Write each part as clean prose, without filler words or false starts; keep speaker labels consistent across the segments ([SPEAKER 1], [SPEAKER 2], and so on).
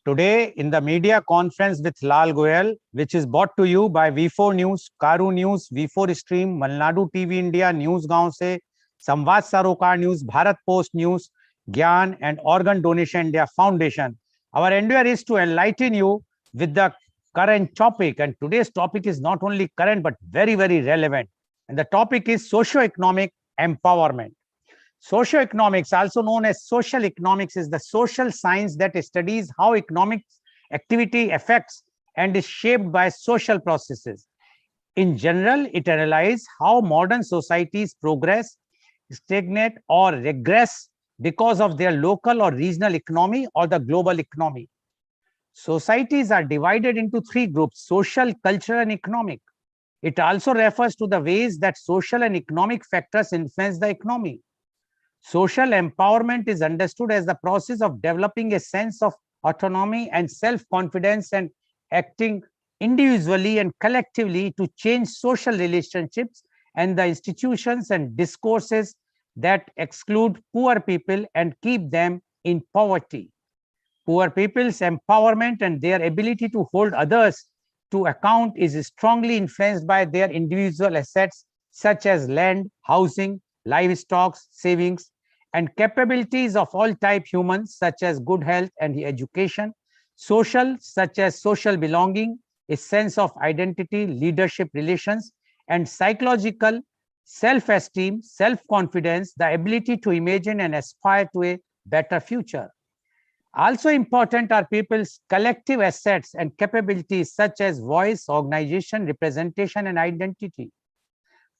[SPEAKER 1] Today, in the media conference with Lal Goel, which is brought to you by V4 News, Karu News, V4 Stream, Malnadu TV India, News Gaon Se, Samvad Sarokar News, Bharat Post News, Gyan, and Organ Donation India Foundation. Our endeavor is to enlighten you with the current topic. And today's topic is not only current, but very, very relevant. And the topic is socio-economic empowerment. Socioeconomics, also known as social economics, is the social science that studies how economic activity affects and is shaped by social processes. In general, it analyzes how modern societies progress, stagnate, or regress because of their local or regional economy or the global economy. Societies are divided into three groups: social, cultural, and economic. It also refers to the ways that social and economic factors influence the economy. Social empowerment is understood as the process of developing a sense of autonomy and self-confidence and acting individually and collectively to change social relationships and the institutions and discourses that exclude poor people and keep them in poverty. Poor people's empowerment and their ability to hold others to account is strongly influenced by their individual assets such as land, housing, livestock, savings, and capabilities of all type humans such as good health and education, social such as social belonging, a sense of identity, leadership relations, and psychological self-esteem, self-confidence, the ability to imagine and aspire to a better future. Also important are people's collective assets and capabilities such as voice, organization, representation, and identity.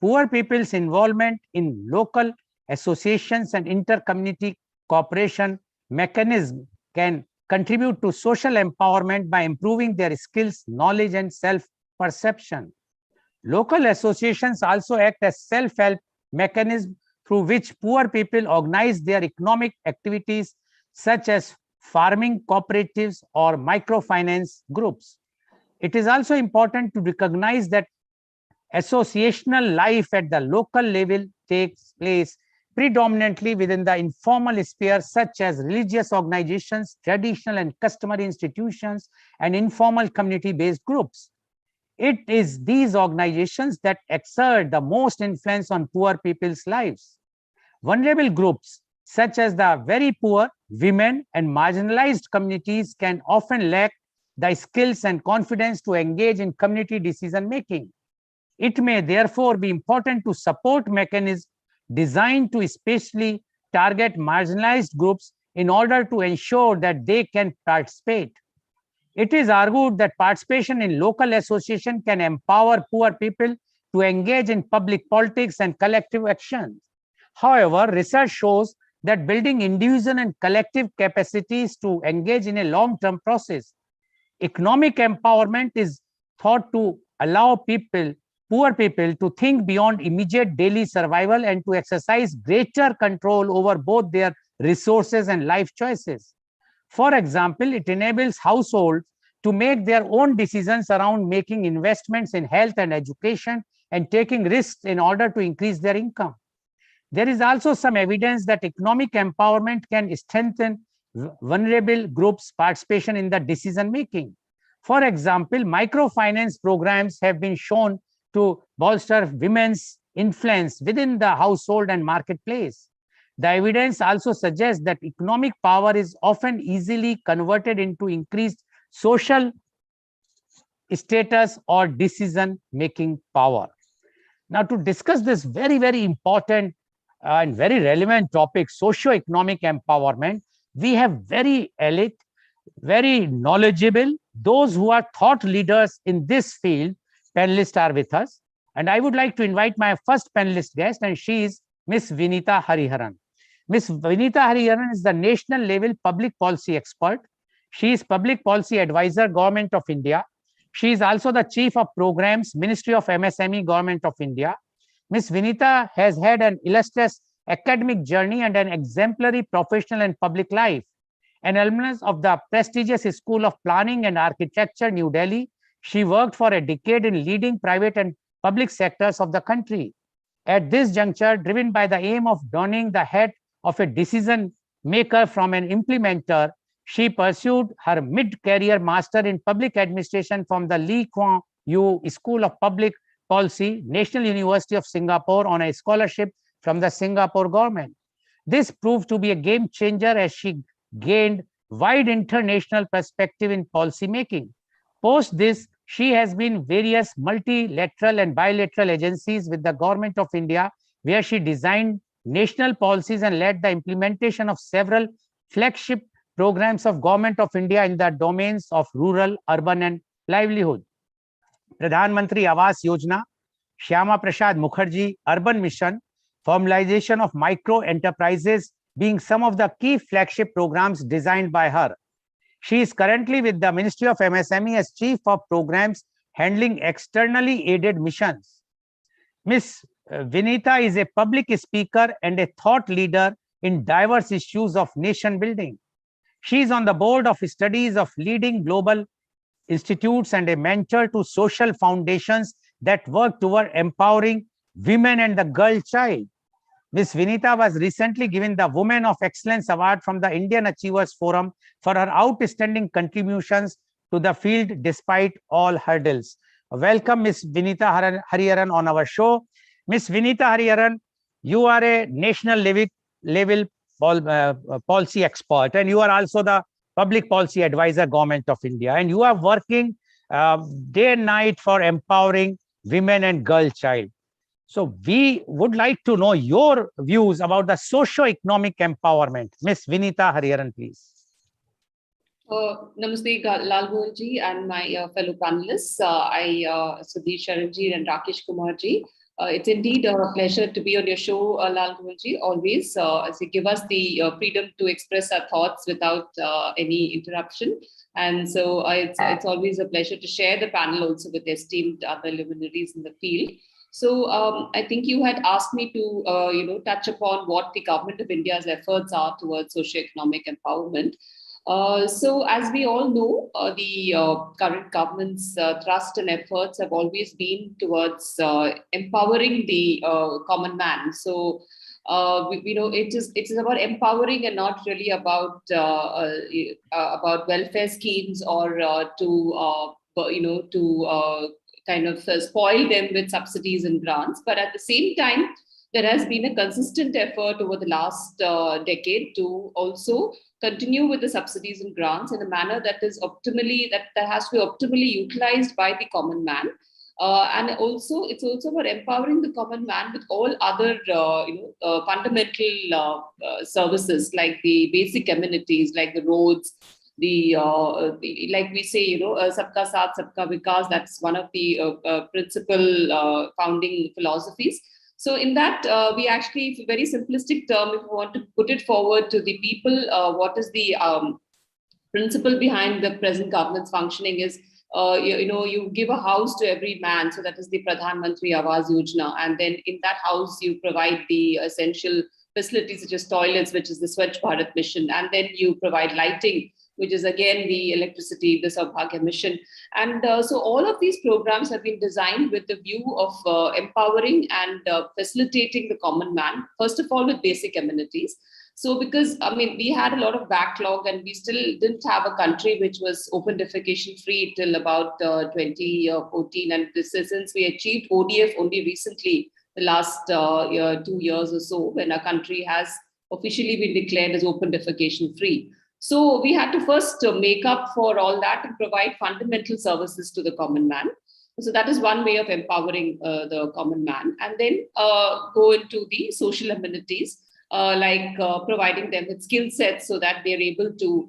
[SPEAKER 1] Poor people's involvement in local associations and inter-community cooperation mechanism can contribute to social empowerment by improving their skills, knowledge, and self-perception. Local associations also act as self-help mechanisms through which poor people organize their economic activities such as farming cooperatives or microfinance groups. It is also important to recognize that associational life at the local level takes place predominantly within the informal sphere, such as religious organizations, traditional and customary institutions, and informal community-based groups. It is these organizations that exert the most influence on poor people's lives. Vulnerable groups, such as the very poor, women, and marginalized communities, can often lack the skills and confidence to engage in community decision-making. It may therefore be important to support mechanisms designed to especially target marginalized groups in order to ensure that they can participate. It is argued that participation in local association can empower poor people to engage in public politics and collective action. However, research shows that building individual and collective capacities to engage in a long-term process. Economic empowerment is thought to allow poor people to think beyond immediate daily survival and to exercise greater control over both their resources and life choices. For example, it enables households to make their own decisions around making investments in health and education and taking risks in order to increase their income. There is also some evidence that economic empowerment can strengthen vulnerable groups' participation in the decision making. For example, microfinance programs have been shown to bolster women's influence within the household and marketplace. The evidence also suggests that economic power is often easily converted into increased social status or decision-making power. Now, to discuss this very, very important and very relevant topic, socio-economic empowerment, we have very elite, very knowledgeable, those who are thought leaders in this field. Panelists are with us. And I would like to invite my first panelist guest, and she is Ms. Vinita Hariharan. Ms. Vinita Hariharan is the national level public policy expert. She is public policy advisor, Government of India. She is also the chief of programs, Ministry of MSME, Government of India. Ms. Vinita has had an illustrious academic journey and an exemplary professional and public life. An alumnus of the prestigious School of Planning and Architecture, New Delhi, she worked for a decade in leading private and public sectors of the country. At this juncture, driven by the aim of donning the head of a decision maker from an implementer, She pursued her mid-career master in public administration from the Lee Kuan Yew School of Public Policy, National University of Singapore, on a scholarship from the Singapore government. This proved to be a game changer as she gained wide international perspective in policy making. Post this, she has been various multilateral and bilateral agencies with the Government of India, where she designed national policies and led the implementation of several flagship programs of Government of India in the domains of rural, urban, and livelihood. Pradhan Mantri Awas Yojana, Shyama Prasad Mukherjee Urban Mission, formalization of micro enterprises being some of the key flagship programs designed by her. She is currently with the Ministry of MSME as Chief of Programs handling externally aided missions. Ms. Vinita is a public speaker and a thought leader in diverse issues of nation building. She is on the board of studies of leading global institutes and a mentor to social foundations that work toward empowering women and the girl child. Ms. Vinita was recently given the Women of Excellence Award from the Indian Achievers Forum for her outstanding contributions to the field despite all hurdles. Welcome, Ms. Vinita Hariharan on our show. Ms. Vinita Hariharan, you are a national level policy expert, and you are also the public policy advisor, Government of India, and you are working day and night for empowering women and girl child. So we would like to know your views about the socio-economic empowerment. Ms. Vinita Hariharan, please.
[SPEAKER 2] Namaste, Lal Goel ji and my fellow panelists, Sudhir Sharan ji and Rakesh Kumar ji. It's indeed a pleasure to be on your show, Lal Goel ji, always, as you give us the freedom to express our thoughts without any interruption. And so it's always a pleasure to share the panel also with esteemed other luminaries in the field. So I think you had asked me to touch upon what the Government of India's efforts are towards socio-economic empowerment. So as we all know, the current government's thrust and efforts have always been towards empowering the common man. So it is about empowering and not really about welfare schemes or to kind of spoil them with subsidies and grants. But at the same time, there has been a consistent effort over the last decade to also continue with the subsidies and grants in a manner that is that has to be optimally utilized by the common man. And also, it's also about empowering the common man with all other fundamental services like the basic amenities, like the roads, like we say, Sabka Saath, Sabka Vikas. That's one of the principal founding philosophies. So in that, we actually, very simplistic term, if we want to put it forward to the people, what is the principle behind the present government's functioning is, you give a house to every man. So that is the Pradhan Mantri Awas Yojana. And then in that house, you provide the essential facilities such as toilets, which is the Swachh Bharat mission. And then you provide lighting, which is again the electricity, the Saubhagya mission. And so all of these programs have been designed with the view of empowering and facilitating the common man, first of all with basic amenities. So because, we had a lot of backlog and we still didn't have a country which was open defecation free till about 2014. And this is since we achieved ODF only recently, the last 2 years or so, when our country has officially been declared as open defecation free. So we had to first make up for all that and provide fundamental services to the common man. So that is one way of empowering the common man. And then go into the social amenities, like providing them with skill sets so that they're able to,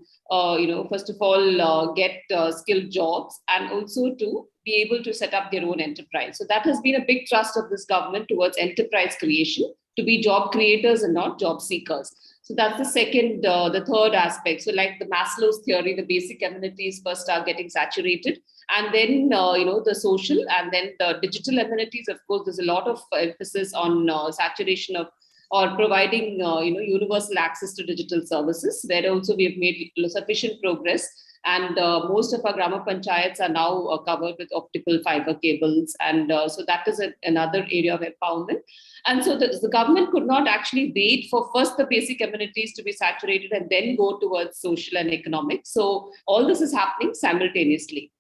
[SPEAKER 2] first of all, get skilled jobs and also to be able to set up their own enterprise. So that has been a big thrust of this government towards enterprise creation, to be job creators and not job seekers. So that's the second, the third aspect. So like the Maslow's theory, the basic amenities first are getting saturated, and then, the social and then the digital amenities. Of course, there's a lot of emphasis on saturation of or providing, universal access to digital services, where also we have made sufficient progress. And most of our Grama Panchayats are now covered with optical fiber cables. And so that is another area of empowerment. And so the government could not actually wait for first the basic amenities to be saturated and then go towards social and economic. So all this is happening simultaneously.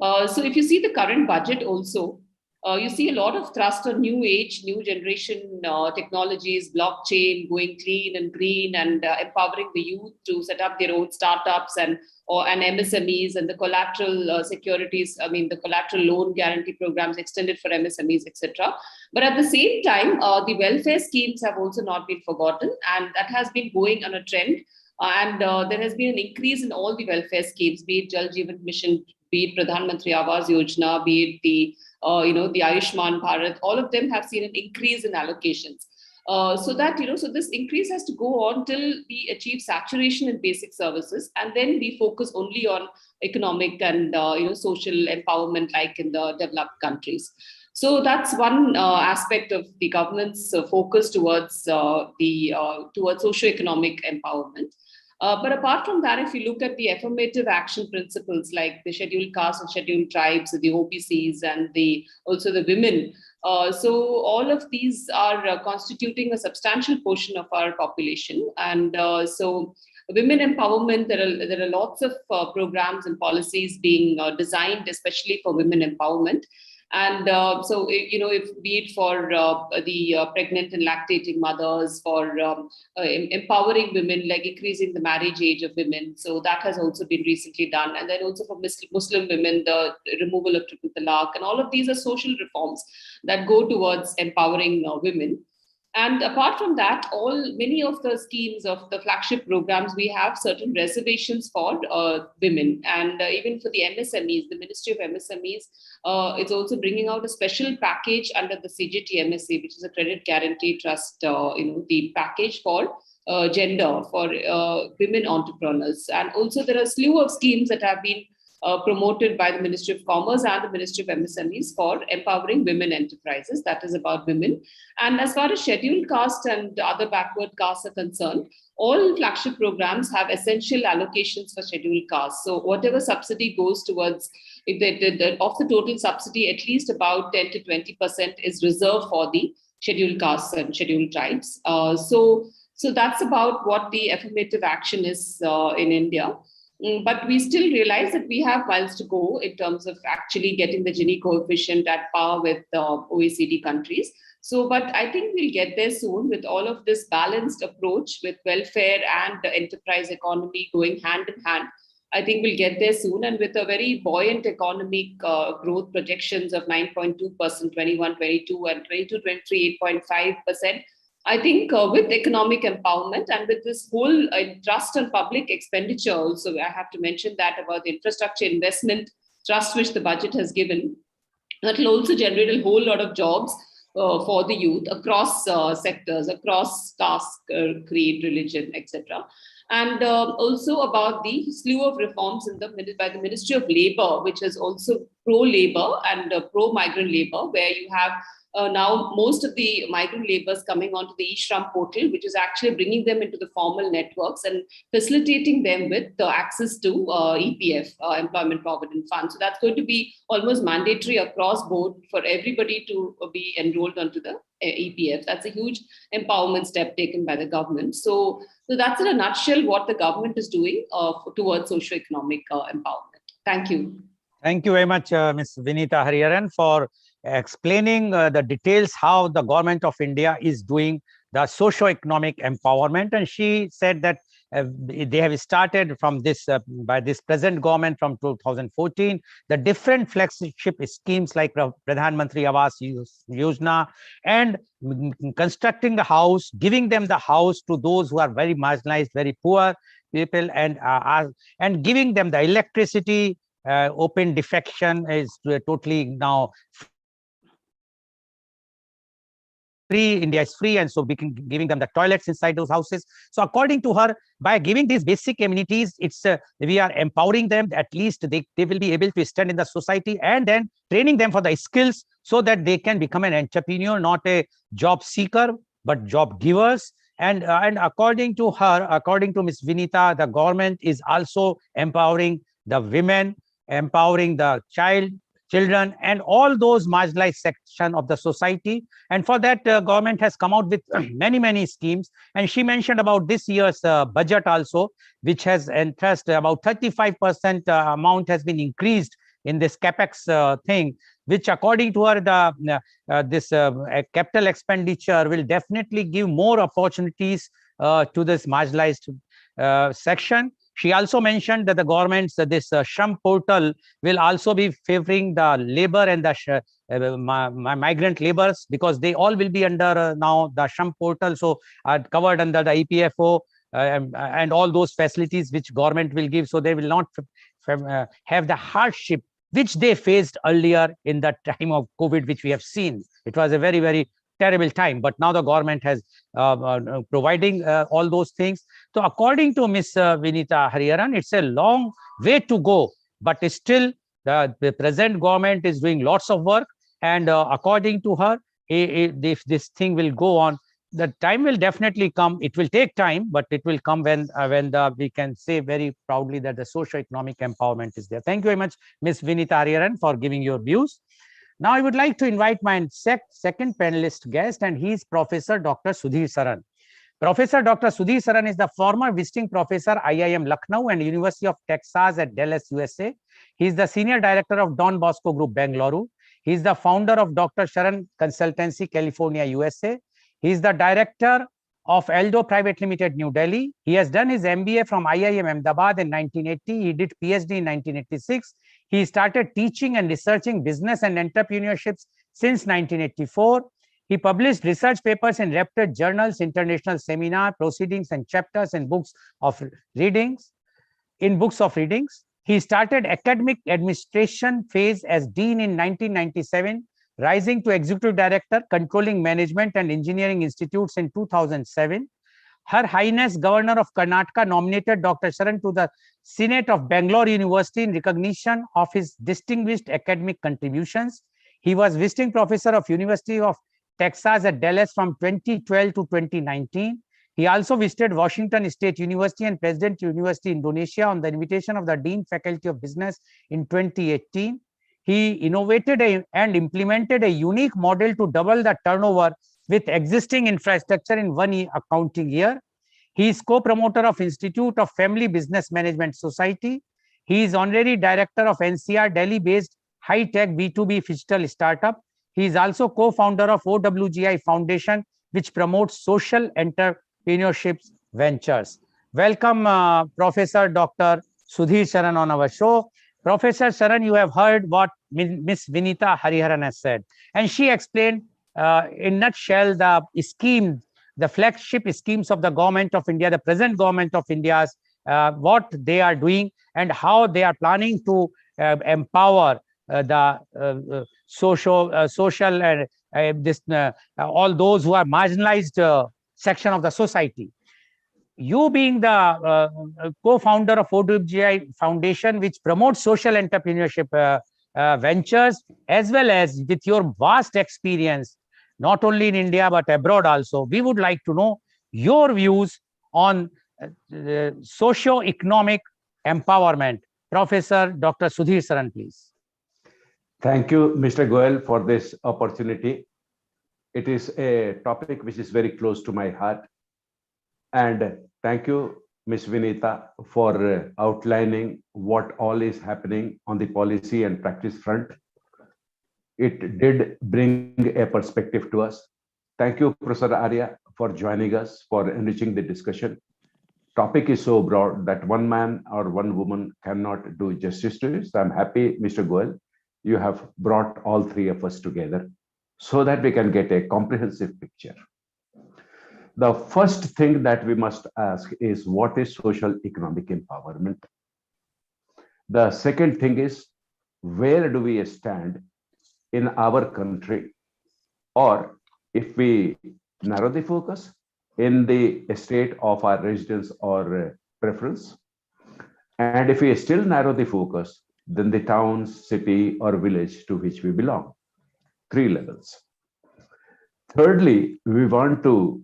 [SPEAKER 2] So if you see the current budget also, you see a lot of thrust on new age, new generation technologies, blockchain, going clean and green, and empowering the youth to set up their own startups and MSMEs, and the collateral securities. I mean, the collateral loan guarantee programs extended for MSMEs, etc. But at the same time, the welfare schemes have also not been forgotten, and that has been going on a trend. And there has been an increase in all the welfare schemes, be it Jal Jeevan Mission, be it Pradhan Mantri Awas Yojana, be it the the Ayushman Bharat. All of them have seen an increase in allocations. So that so this increase has to go on till we achieve saturation in basic services, and then we focus only on economic and social empowerment, like in the developed countries. So that's one aspect of the government's focus towards towards socio-economic empowerment. But apart from that, if you look at the affirmative action principles like the scheduled castes and scheduled tribes, the OBCs, and also the women, so all of these are constituting a substantial portion of our population. And so women empowerment, there are lots of programs and policies being designed especially for women empowerment. And so, if be it for the pregnant and lactating mothers, for empowering women, like increasing the marriage age of women. So that has also been recently done. And then also for Muslim women, the removal of triple talaq, and all of these are social reforms that go towards empowering women. And apart from that, many of the schemes of the flagship programs, we have certain reservations for women. And even for the MSMEs, the Ministry of MSMEs is also bringing out a special package under the CGT MSA, which is a credit guarantee trust, the package for gender, for women entrepreneurs. And also there are a slew of schemes that have been promoted by the Ministry of Commerce and the Ministry of MSMEs for empowering women enterprises. That is about women. And as far as scheduled caste and other backward castes are concerned, all flagship programs have essential allocations for scheduled castes. So whatever subsidy goes towards, of the total subsidy, at least about 10 to 20% is reserved for the scheduled castes and scheduled tribes. So that's about what the affirmative action is in India. But we still realize that we have miles to go in terms of actually getting the Gini coefficient at par with OECD countries. So, but I think we'll get there soon with all of this balanced approach with welfare and the enterprise economy going hand in hand. I think we'll get there soon. And with a very buoyant economic growth projections of 9.2%, 21-22, and 22-23, 8.5%. I think with economic empowerment and with this whole trust on public expenditure also, I have to mention that about the infrastructure investment trust which the budget has given, that will also generate a whole lot of jobs for the youth across sectors, across caste, creed, religion, etc. And also about the slew of reforms by the Ministry of Labour, which is also pro-labor and pro-migrant labor, where you have now most of the migrant laborers coming onto the e-Shram portal, which is actually bringing them into the formal networks and facilitating them with access to EPF, Employment Provident Fund. So that's going to be almost mandatory across board for everybody to be enrolled onto the EPF. That's a huge empowerment step taken by the government. So that's in a nutshell what the government is doing towards socio-economic empowerment. Thank you.
[SPEAKER 1] Thank you very much, Ms. Vinita Hariharan, for explaining the details how the government of India is doing the socio-economic empowerment. And she said that they have started from this by this present government from 2014, the different flagship schemes like Pradhan Mantri Awas Yojana, and constructing the house, giving them the house to those who are very marginalized, very poor people, and giving them the electricity. Open defecation is totally now free. India is free, and so we can giving them the toilets inside those houses. So according to her, by giving these basic amenities, it's we are empowering them. At least they will be able to stand in the society, and then training them for the skills so that they can become an entrepreneur, not a job seeker, but job givers. And according to her, according to Ms. Vinita, the government is also empowering the women, empowering the children, and all those marginalized section of the society. And for that, government has come out with many schemes. And she mentioned about this year's budget also, which has entrust about 35% amount has been increased in this capex thing, which according to her, the this capital expenditure will definitely give more opportunities to this marginalized section. She also mentioned that the government's this Shram portal will also be favoring the labor and the migrant laborers, because they all will be under now the Shram portal, so are covered under the EPFO and all those facilities which government will give, so they will not have the hardship which they faced earlier in the time of COVID, which we have seen. It was a very terrible time, but now the government has providing all those things. So according to Ms. Vinita Hariharan, it's a long way to go, but still the present government is doing lots of work. And according to her, if this thing will go on, the time will definitely come. It will take time, but it will come when we can say very proudly that the socio-economic empowerment is there. Thank you very much, Ms. Vinita Hariharan, for giving your views. Now, I would like to invite my second panelist guest, and he is Professor Dr. Sudhir Saran. Professor Dr. Sudhir Saran is the former visiting professor, IIM Lucknow and University of Texas at Dallas, USA. He is the senior director of Don Bosco Group, Bengaluru. He is the founder of Dr. Sharan Consultancy, California, USA. He is the director of Eldo Private Limited, New Delhi. He has done his MBA from IIM Ahmedabad in 1980. He did PhD in 1986. He started teaching and researching business and entrepreneurships since 1984. He published research papers in reputed journals, international seminar proceedings, and chapters in books of readings. He started academic administration phase as dean in 1997, rising to executive director, controlling management and engineering institutes in 2007. Her Highness Governor of Karnataka nominated Dr. Sharan to the Senate of Bangalore University in recognition of his distinguished academic contributions. He was visiting professor of University of Texas at Dallas from 2012 to 2019. He also visited Washington State University and President University Indonesia on the invitation of the Dean Faculty of Business in 2018. He innovated and implemented a unique model to double the turnover with existing infrastructure in one accounting year. He is co-promoter of Institute of Family Business Management Society. He is honorary director of NCR Delhi-based high-tech B2B digital startup. He is also co-founder of OWGI Foundation, which promotes social entrepreneurship ventures. Welcome, Professor Dr. Sudhir Saran on our show. Professor Saran, you have heard what Ms. Vinita Hariharan has said, and she explained in a nutshell the scheme, the flagship schemes of the government of India, the present government of India's, what they are doing and how they are planning to empower the social all those who are marginalized section of the society. You being the co-founder of OWGI Foundation, which promotes social entrepreneurship ventures, as well as with your vast experience, not only in India, but abroad also, we would like to know your views on socio-economic empowerment. Professor Dr. Sudhir Saran, please.
[SPEAKER 3] Thank you, Mr. Goel, for this opportunity. It is a topic which is very close to my heart. And thank you, Ms. Vinita, for outlining what all is happening on the policy and practice front. It did bring a perspective to us. Thank you, Professor Arya, for joining us, for enriching the discussion. Topic is so broad that one man or one woman cannot do justice to it. So I'm happy, Mr. Goel, you have brought all three of us together so that we can get a comprehensive picture. The first thing that we must ask is, what is social economic empowerment? The second thing is, where do we stand in our country? Or if we narrow the focus, in the state of our residence or preference. And if we still narrow the focus, then the town, city, or village to which we belong. 3 levels. Thirdly, we want to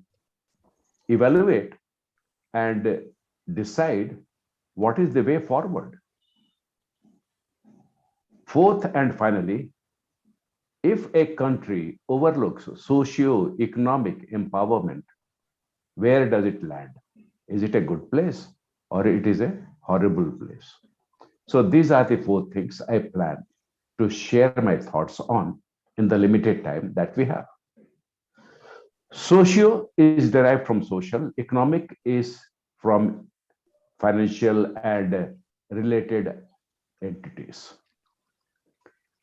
[SPEAKER 3] evaluate and decide what is the way forward. Fourth and finally, if a country overlooks socio-economic empowerment, where does it land? Is it a good place or it is a horrible place? So these are the four things I plan to share my thoughts on in the limited time that we have. Socio is derived from social, economic is from financial and related entities.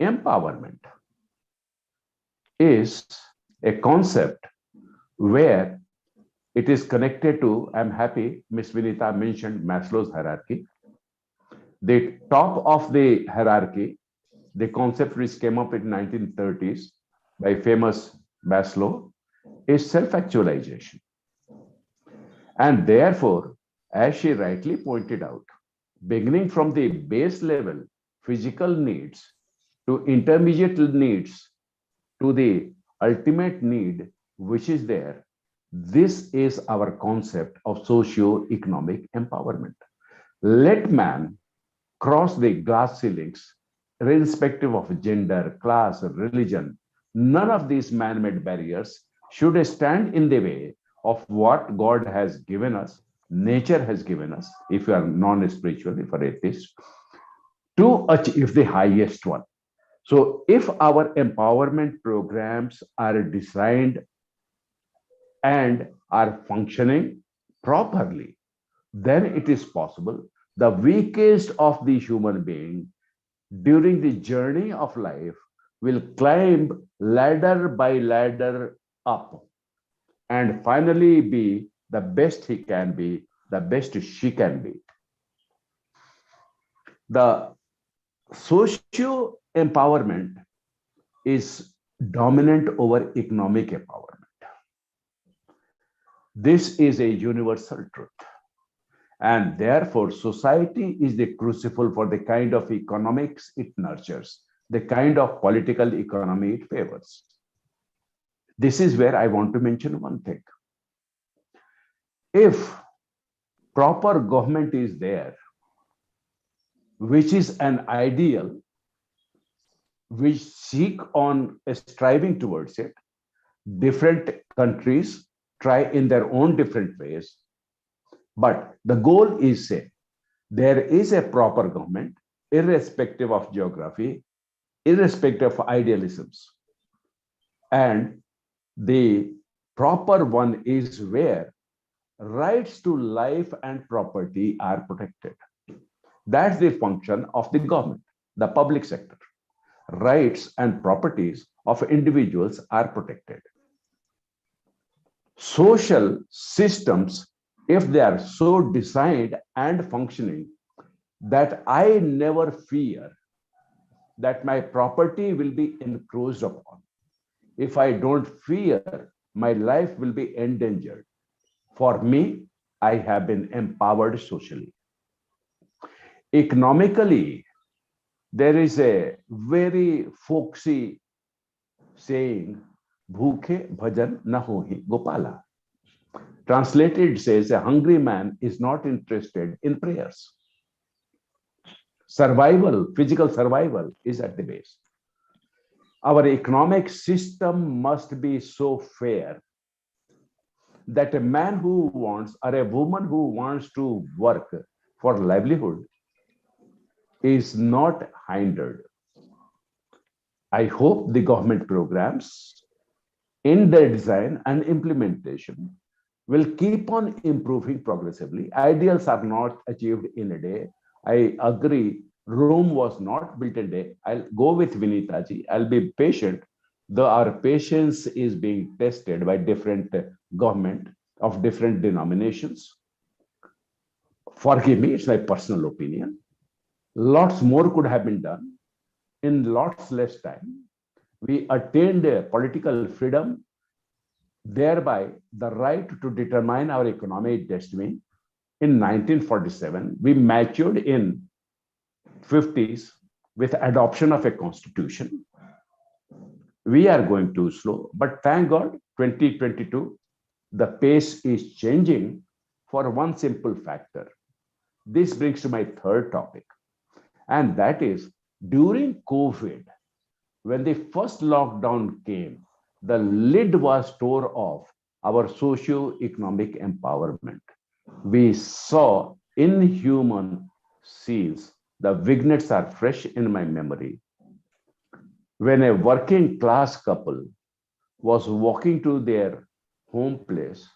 [SPEAKER 3] Empowerment is a concept where it is connected to, I'm happy Ms. Vinita mentioned Maslow's hierarchy. The top of the hierarchy, the concept which came up in 1930s by famous Maslow, is self-actualization. And therefore, as she rightly pointed out, beginning from the base level, physical needs, to intermediate needs, to the ultimate need which is there, this is our concept of socio-economic empowerment. Let man cross the glass ceilings, irrespective of gender, class, religion. None of these man-made barriers should stand in the way of what God has given us, nature has given us, if you are non-spiritual, if you are atheist, to achieve the highest one. So if our empowerment programs are designed and are functioning properly, then it is possible the weakest of the human being during the journey of life will climb ladder by ladder up and finally be the best he can be, the best she can be. The socio empowerment is dominant over economic empowerment. This is a universal truth. And therefore, society is the crucible for the kind of economics it nurtures, the kind of political economy it favors. This is where I want to mention one thing. If proper government is there, which is an ideal, which seek on striving towards it, different countries try in their own different ways. But the goal is same. There is a proper government, irrespective of geography, irrespective of idealisms. And the proper one is where rights to life and property are protected. That's the function of the government, the public sector. Rights and properties of individuals are protected. Social systems, if they are so designed and functioning that I never fear that my property will be encroached upon, if I don't fear my life will be endangered, for me, I have been empowered socially. Economically, there is a very folksy saying, Bhukhe bhajan na hohi Gopala. Translated says, a hungry man is not interested in prayers. Survival, physical survival is at the base. Our economic system must be so fair that a man who wants or a woman who wants to work for livelihood is not hindered. I hope the government programs in their design and implementation will keep on improving progressively. Ideals are not achieved in a day. I agree, Rome was not built in a day. I'll go with Vinita ji. I'll be patient, though our patience is being tested by different government of different denominations. Forgive me, it's my personal opinion. Lots more could have been done in lots less time. We attained political freedom, thereby the right to determine our economic destiny. In 1947, we matured in 50s with adoption of a constitution. We are going too slow, but thank God, 2022, the pace is changing for one simple factor. This brings to my third topic, and that is During COVID, when the first lockdown came, the lid was tore off our socio-economic empowerment. We saw inhuman scenes. The vignettes are fresh in my memory. When a working class couple was walking to their home place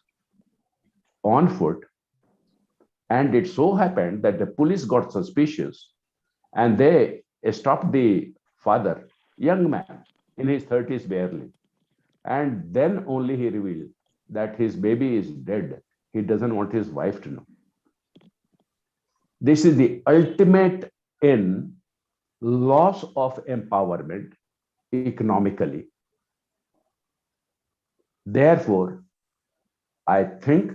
[SPEAKER 3] on foot, and it so happened that the police got suspicious and they stopped the father, young man in his 30s barely. And then only he revealed that his baby is dead. He doesn't want his wife to know. This is the ultimate in loss of empowerment economically. Therefore, I think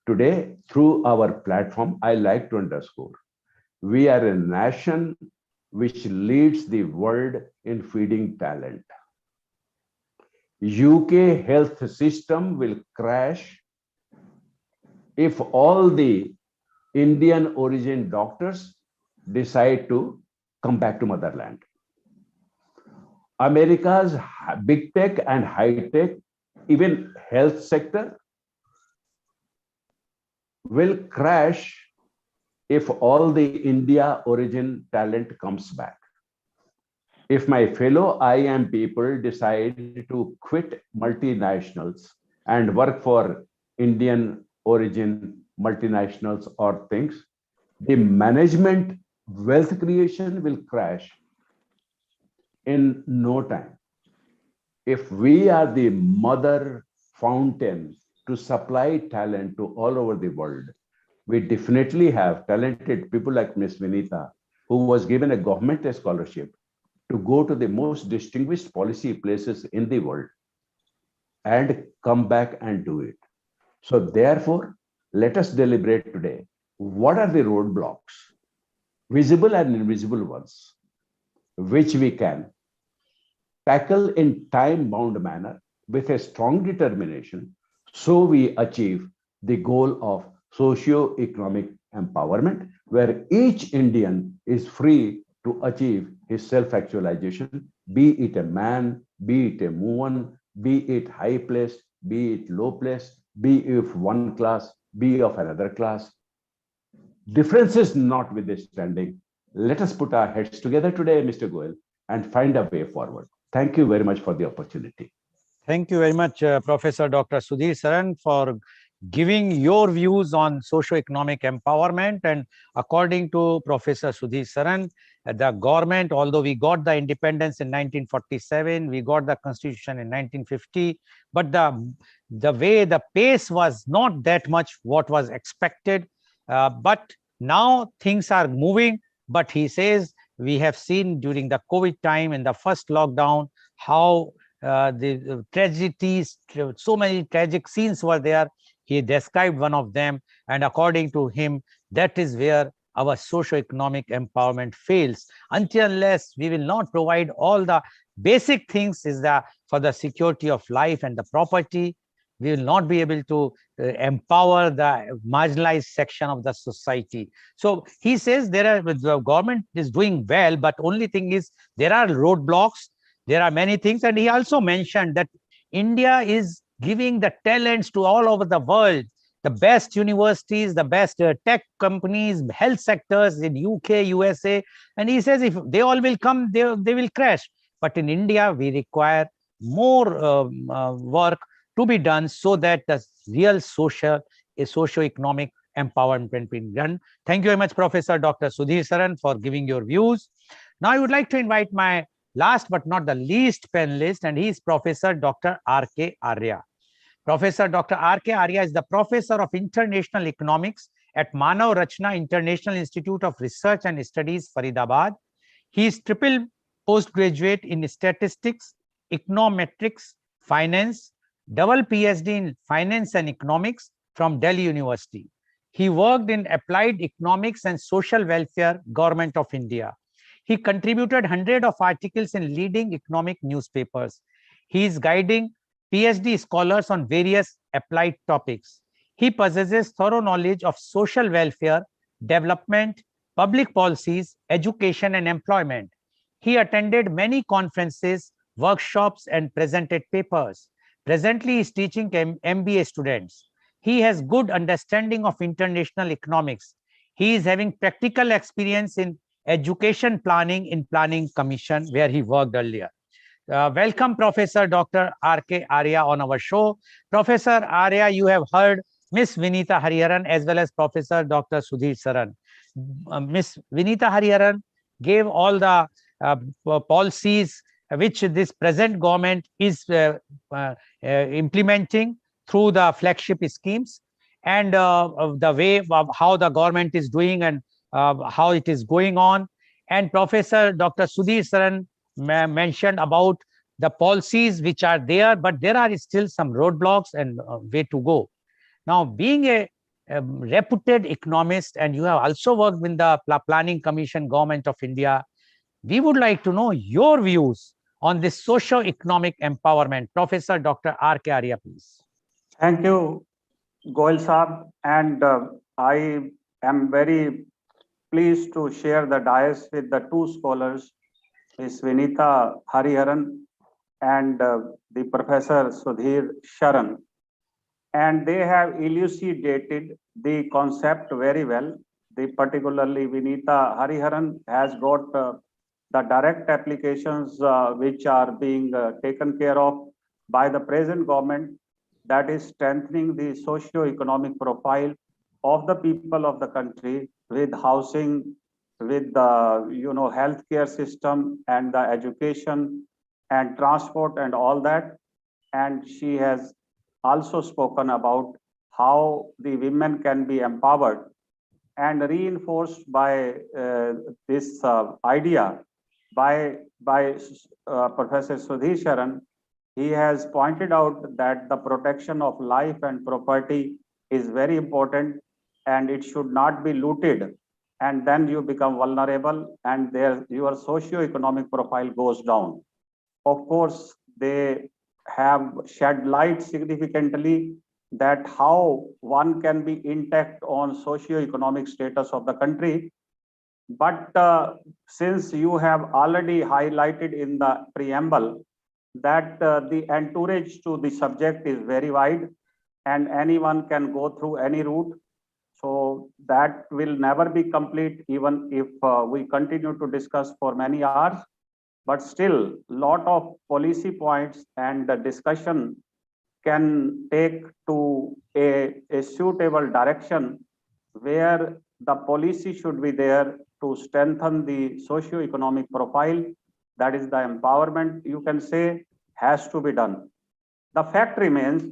[SPEAKER 3] today through our platform, I like to underscore, we are a nation which leads the world in feeding talent. UK health system will crash if all the Indian origin doctors decide to come back to motherland. America's big tech and high tech, even health sector, will crash if all the India origin talent comes back. If my fellow IIM people decide to quit multinationals and work for Indian origin multinationals or things, the management wealth creation will crash in no time. If we are the mother fountain to supply talent to all over the world, we definitely have talented people like Miss Vinita, who was given a government scholarship to go to the most distinguished policy places in the world and come back and do it. So therefore, let us deliberate today. What are the roadblocks, visible and invisible ones, which we can tackle in time-bound manner with a strong determination, so we achieve the goal of socio-economic empowerment, where each Indian is free to achieve his self-actualization, be it a man, be it a woman, be it high placed, be it low placed, be of one class, be of another class. Differences notwithstanding, let us put our heads together today, Mr. Goel, and find a way forward. Thank you very much for the opportunity.
[SPEAKER 1] Thank you very much, Professor Dr. Sudhir Saran, for giving your views on socio-economic empowerment. And according to Professor Sudhir Saran, the government, although we got the independence in 1947, we got the constitution in 1950, but the way, the pace was not that much what was expected. But now things are moving. But he says we have seen during the COVID time in the first lockdown how the tragedies, so many tragic scenes were there. He described one of them, and according to him, that is where our socio-economic empowerment fails. Until unless we will not provide all the basic things for the security of life and the property, we will not be able to empower the marginalized section of the society. So he says the government is doing well, but only thing is there are roadblocks. There are many things. And he also mentioned that India is giving the talents to all over the world, the best universities, the best tech companies, health sectors in UK, USA. And he says if they all will come, they will crash. But in India, we require more work to be done so that the real socio-economic empowerment be done. Thank you very much, Professor Dr. Sudhir Saran, for giving your views. Now I would like to invite my last but not the least panelist, and he is Professor Dr. R.K. Arya. Professor Dr. R.K. Arya is the Professor of International Economics at Manav Rachna International Institute of Research and Studies, Faridabad. He is triple postgraduate in Statistics, Econometrics, Finance, double PhD in Finance and Economics from Delhi University. He worked in Applied Economics and Social Welfare, Government of India. He contributed hundreds of articles in leading economic newspapers. He is guiding PhD scholars on various applied topics. He possesses thorough knowledge of social welfare, development, public policies, education, and employment. He attended many conferences, workshops, and presented papers. Presently, he is teaching MBA students. He has good understanding of international economics. He is having practical experience in education planning in Planning Commission, where he worked earlier. Welcome, Professor Dr. R.K. Arya on our show. Professor Arya, you have heard Miss Vinita Hariharan as well as Professor Dr. Sudhir Saran. Miss Vinita Hariharan gave all the policies which this present government is implementing through the flagship schemes, and the way of how the government is doing and how it is going on. And Professor Dr. Sudhir Saran mentioned about the policies which are there, but there are still some roadblocks and way to go. Now, being a reputed economist, and you have also worked with the Planning Commission, Government of India, we would like to know your views on this socio-economic empowerment. Professor Dr. R.K. Arya, please.
[SPEAKER 4] Thank you, Goel Saab. And I am very pleased to share the dais with the two scholars, Ms. Vinita Hariharan and the Professor Sudhir Sharan. And they have elucidated the concept very well. Particularly Vinita Hariharan has got the direct applications which are being taken care of by the present government, that is strengthening the socio-economic profile of the people of the country with housing, with the healthcare system and the education and transport and all that. And she has also spoken about how the women can be empowered, and reinforced by this idea by Professor Sudhir Sharan. He has pointed out that the protection of life and property is very important, and it should not be looted, and then you become vulnerable and your socio-economic profile goes down. Of course, they have shed light significantly that how one can be intact on socio-economic status of the country. But since you have already highlighted in the preamble that the entourage to the subject is very wide and anyone can go through any route, so that will never be complete even if we continue to discuss for many hours. But still, lot of policy points and the discussion can take to a suitable direction where the policy should be there to strengthen the socio-economic profile. That is the empowerment, you can say, has to be done. The fact remains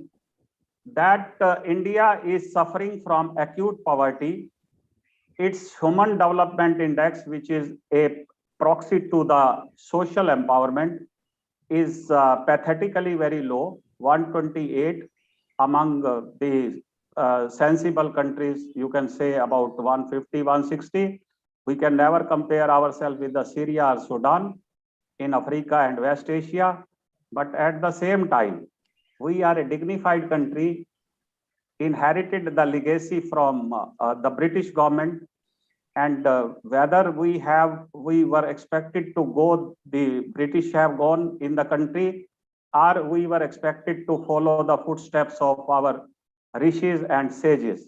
[SPEAKER 4] that India is suffering from acute poverty. Its Human Development Index, which is a proxy to the social empowerment, is pathetically very low, 128 among the sensible countries. You can say about 150, 160. We can never compare ourselves with the Syria or Sudan in Africa and West Asia. But at the same time, we are a dignified country, inherited the legacy from the British government, and whether we were expected to go, the British have gone in the country, or we were expected to follow the footsteps of our rishis and sages.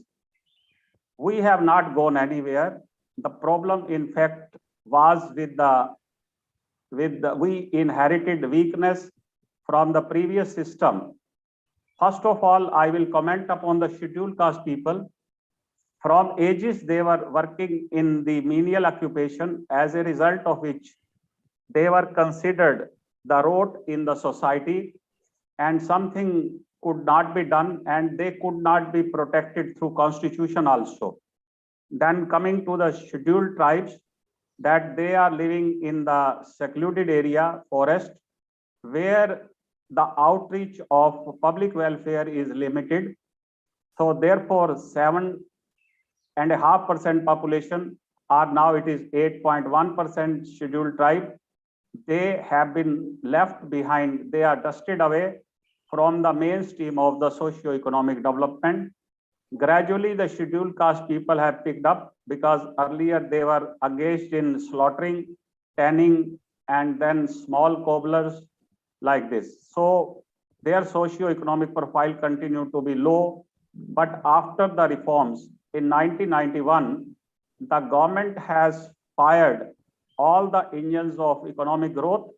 [SPEAKER 4] We have not gone anywhere. The problem, in fact, was we inherited weakness from the previous system. First of all, I will comment upon the scheduled caste people. From ages, they were working in the menial occupation, as a result of which they were considered the rote in the society, and something could not be done, and they could not be protected through constitution also. Then coming to the scheduled tribes, that they are living in the secluded area, forest, where the outreach of public welfare is limited. So therefore, 7.5% population, or now it is 8.1% scheduled tribe, they have been left behind. They are dusted away from the mainstream of the socio-economic development. Gradually, the scheduled caste people have picked up, because earlier they were engaged in slaughtering, tanning, and then small cobblers like this. So their socio-economic profile continued to be low. But after the reforms in 1991, the government has fired all the engines of economic growth.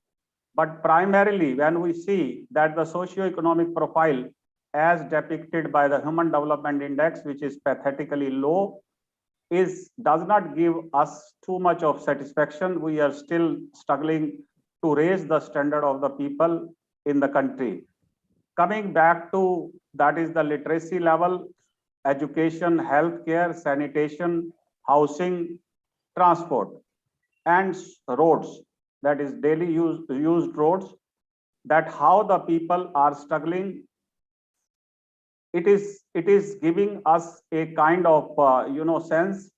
[SPEAKER 4] But primarily, when we see that the socio-economic profile as depicted by the Human Development Index, which is pathetically low, does not give us too much of satisfaction. We are still struggling to raise the standard of the people in the country. Coming back to that is the literacy level, education, healthcare, sanitation, housing, transport, and roads, that is daily used roads, that how the people are struggling. It is giving us a kind of sense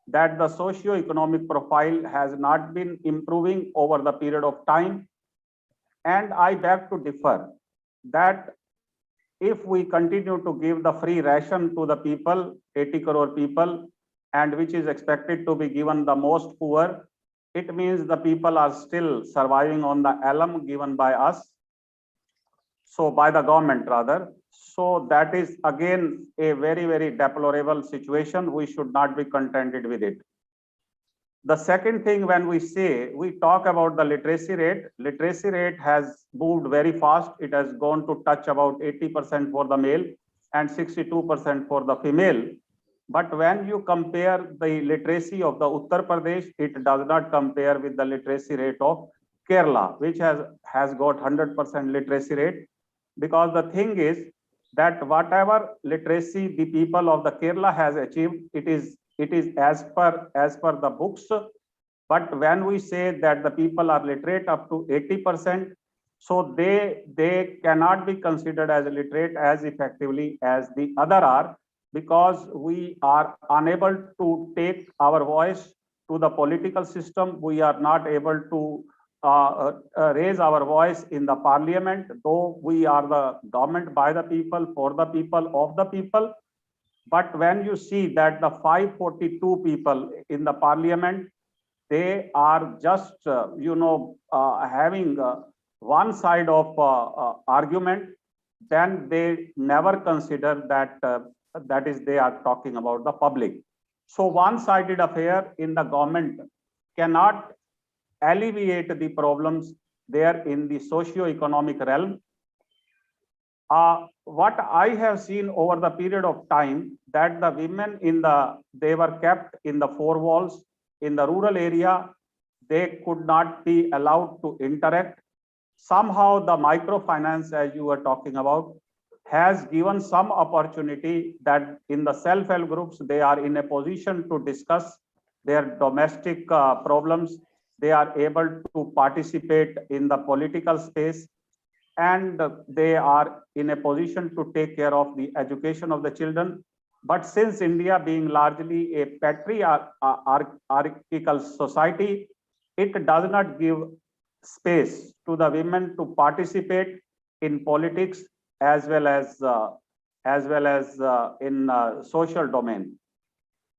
[SPEAKER 4] that the socio-economic profile has not been improving over the period of time. And I beg to differ that if we continue to give the free ration to the people, 80 crore people, and which is expected to be given the most poor, it means the people are still surviving on the alum given by us, so by the government rather. So that is again a very, very deplorable situation. We should not be contented with it. The second thing, when we talk about the literacy rate has moved very fast. It has gone to touch about 80% for the male and 62% for the female. But when you compare the literacy of the Uttar Pradesh, it does not compare with the literacy rate of Kerala, which has got 100% literacy rate. Because the thing is that whatever literacy the people of the Kerala has achieved, it is as per the books. But when we say that the people are literate up to 80%, so they cannot be considered as literate as effectively as the other are, because we are unable to take our voice to the political system. We are not able to raise our voice in the parliament, though we are the government by the people, for the people, of the people. But when you see that the 542 people in the parliament, they are just, having one side of argument, then they never consider that that is they are talking about the public. So one-sided affair in the government cannot alleviate the problems there in the socio-economic realm. What I have seen over the period of time, that the women they were kept in the four walls. In the rural area, they could not be allowed to interact. Somehow the microfinance, as you were talking about, has given some opportunity that in the self-help groups, they are in a position to discuss their domestic problems. They are able to participate in the political space, and they are in a position to take care of the education of the children. But since India being largely a patriarchal society, it does not give space to the women to participate in politics as well as in social domain.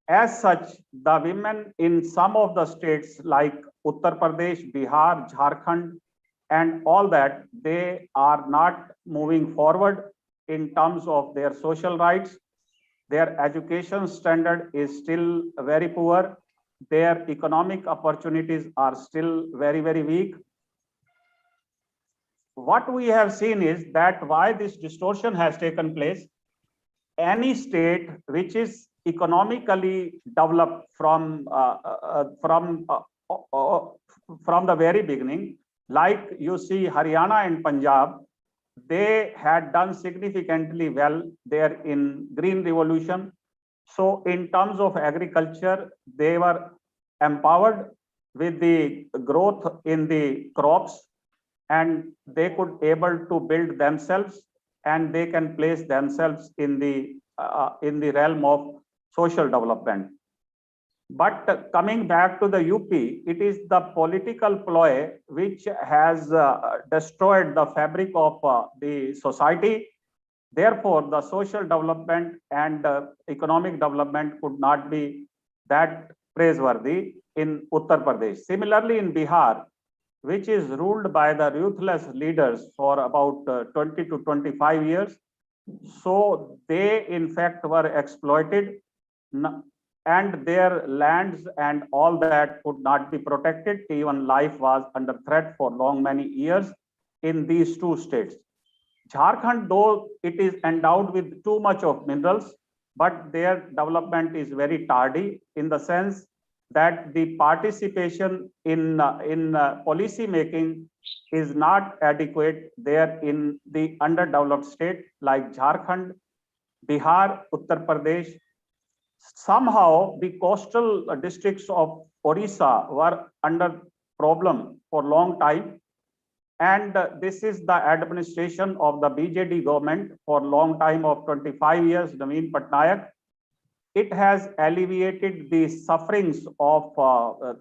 [SPEAKER 4] As such, the women in some of the states like Uttar Pradesh, Bihar, Jharkhand, and all that, they are not moving forward in terms of their social rights. Their education standard is still very poor. Their economic opportunities are still very, very weak. What we have seen is that why this distortion has taken place, any state which is economically developed from the very beginning, like you see Haryana and Punjab, they had done significantly well there in Green Revolution. So in terms of agriculture, they were empowered with the growth in the crops, and they could able to build themselves, and they can place themselves in the realm of social development. But coming back to the UP, it is the political ploy which has destroyed the fabric of the society. Therefore, the social development and economic development could not be that praiseworthy in Uttar Pradesh. Similarly, in Bihar, which is ruled by the ruthless leaders for about 20 to 25 years. So they in fact were exploited, and their lands and all that could not be protected. Even life was under threat for long many years in these two states. Jharkhand, though it is endowed with too much of minerals, but their development is very tardy in the sense that the participation in policy making is not adequate there in the underdeveloped state like Jharkhand, Bihar, Uttar Pradesh. Somehow the coastal districts of Orissa were under problem for long time, and this is the administration of the BJD government for long time of 25 years, Naveen Patnaik. It has alleviated the sufferings of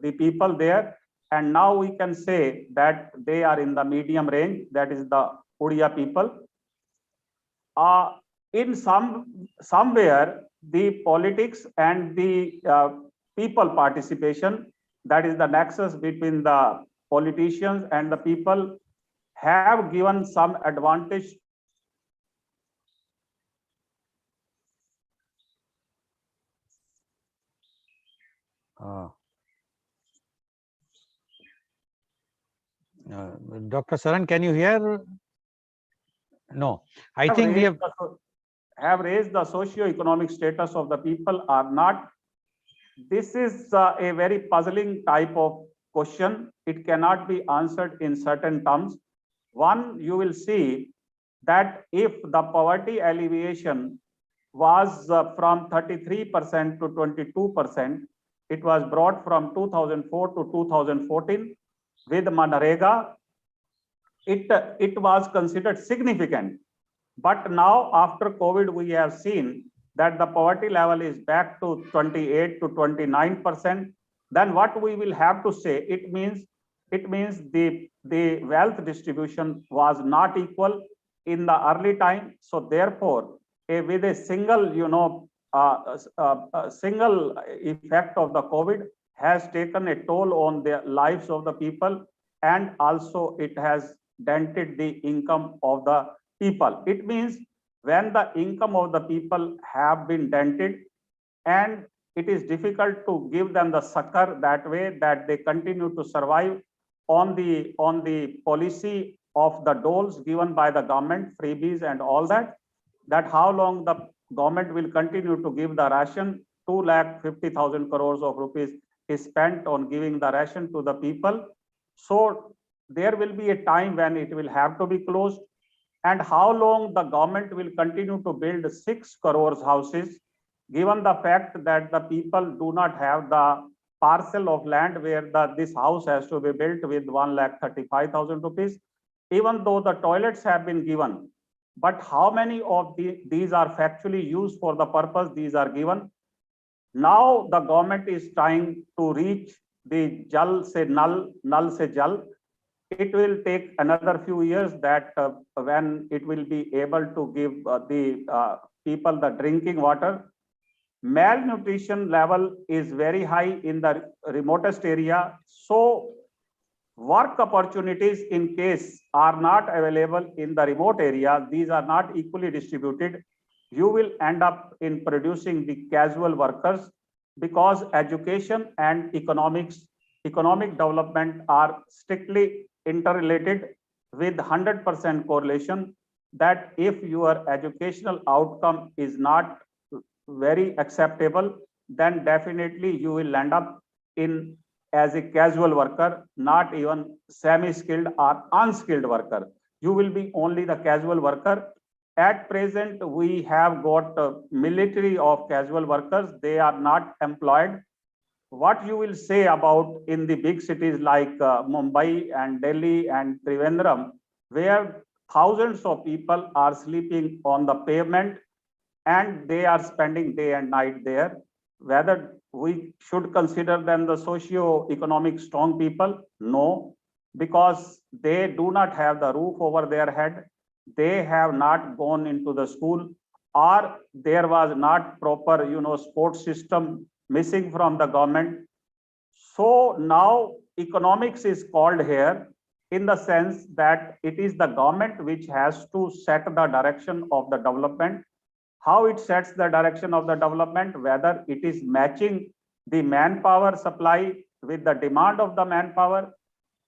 [SPEAKER 4] the people there, and now we can say that they are in the medium range, that is the Odia people. In somewhere the politics and the people participation, that is the nexus between the politicians and the people, have given some advantage.
[SPEAKER 1] Dr. Saran, can you hear? No, I think we
[SPEAKER 4] have raised the socio-economic status of the people or not. This is a very puzzling type of question. It cannot be answered in certain terms. One, you will see that if the poverty alleviation was from 33% to 22%, it was brought from 2004 to 2014 with Manrega. It was considered significant. But now after COVID, we have seen that the poverty level is back to 28 to 29%. Then what we will have to say, it means the wealth distribution was not equal in the early time. So therefore, with a single, single effect of the COVID has taken a toll on the lives of the people, and also it has dented the income of the people. It means when the income of the people have been dented, and it is difficult to give them the succor that way that they continue to survive on the policy of the doles given by the government, freebies and all that, that how long the government will continue to give the ration. 2,50,000 crores of rupees is spent on giving the ration to the people. So there will be a time when it will have to be closed. And how long the government will continue to build 6 crores houses, given the fact that the people do not have the parcel of land where this house has to be built with 1,35,000 rupees, even though the toilets have been given. But how many of these are factually used for the purpose these are given? Now the government is trying to reach the jal se nal, nal se jal. It will take another few years that when it will be able to give the people the drinking water. Malnutrition level is very high in the remotest area. So work opportunities in case are not available in the remote area, these are not equally distributed. You will end up in producing the casual workers, because education and economic development are strictly interrelated with 100% correlation, that if your educational outcome is not very acceptable, then definitely you will end up in as a casual worker, not even semi-skilled or unskilled worker. You will be only the casual worker. At present, we have got a military of casual workers. They are not employed. What you will say about in the big cities like Mumbai and Delhi and Trivandrum, where thousands of people are sleeping on the pavement and they are spending day and night there, whether we should consider them the socio-economic strong people? No, because they do not have the roof over their head. They have not gone into the school, or there was not proper, sports system missing from the government. So now economics is called here in the sense that it is the government which has to set the direction of the development. How it sets the direction of the development, whether it is matching the manpower supply with the demand of the manpower.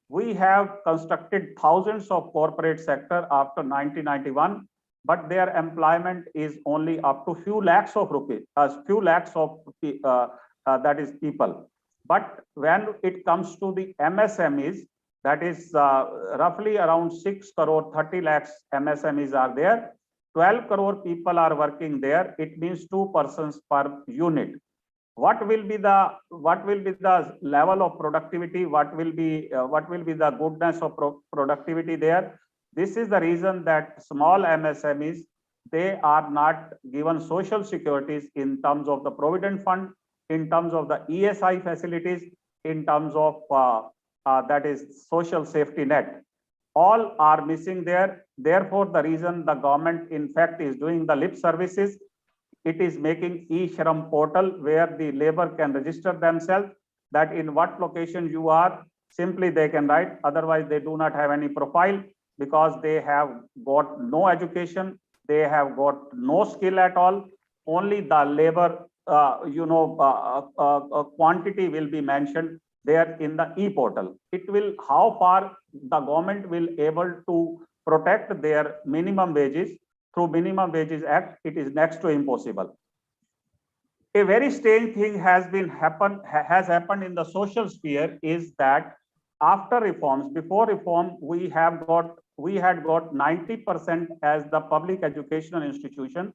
[SPEAKER 4] We have constructed thousands of corporate sector after 1991, but their employment is only up to few lakhs of rupees, few lakhs of that is people. But when it comes to the MSMEs, that is roughly around 6 crore 30 lakhs MSMEs are there. 12 crore people are working there. It means 2 persons per unit. What will be the level of productivity? What will be the goodness of productivity there? This is the reason that small MSMEs, they are not given social securities in terms of the provident fund, in terms of the ESI facilities, in terms of that is social safety net. All are missing there. Therefore, the reason the government in fact is doing the lip services, it is making e-Shram portal where the labor can register themselves, that in what location you are, simply they can write. Otherwise, they do not have any profile because they have got no education, they have got no skill at all. Only the labor, quantity will be mentioned there in the e-portal. It will, how far the government will able to protect their minimum wages through Minimum Wages Act, it is next to impossible. A very strange thing has happened in the social sphere is that after reforms, before reform, we had got 90% as the public educational institution.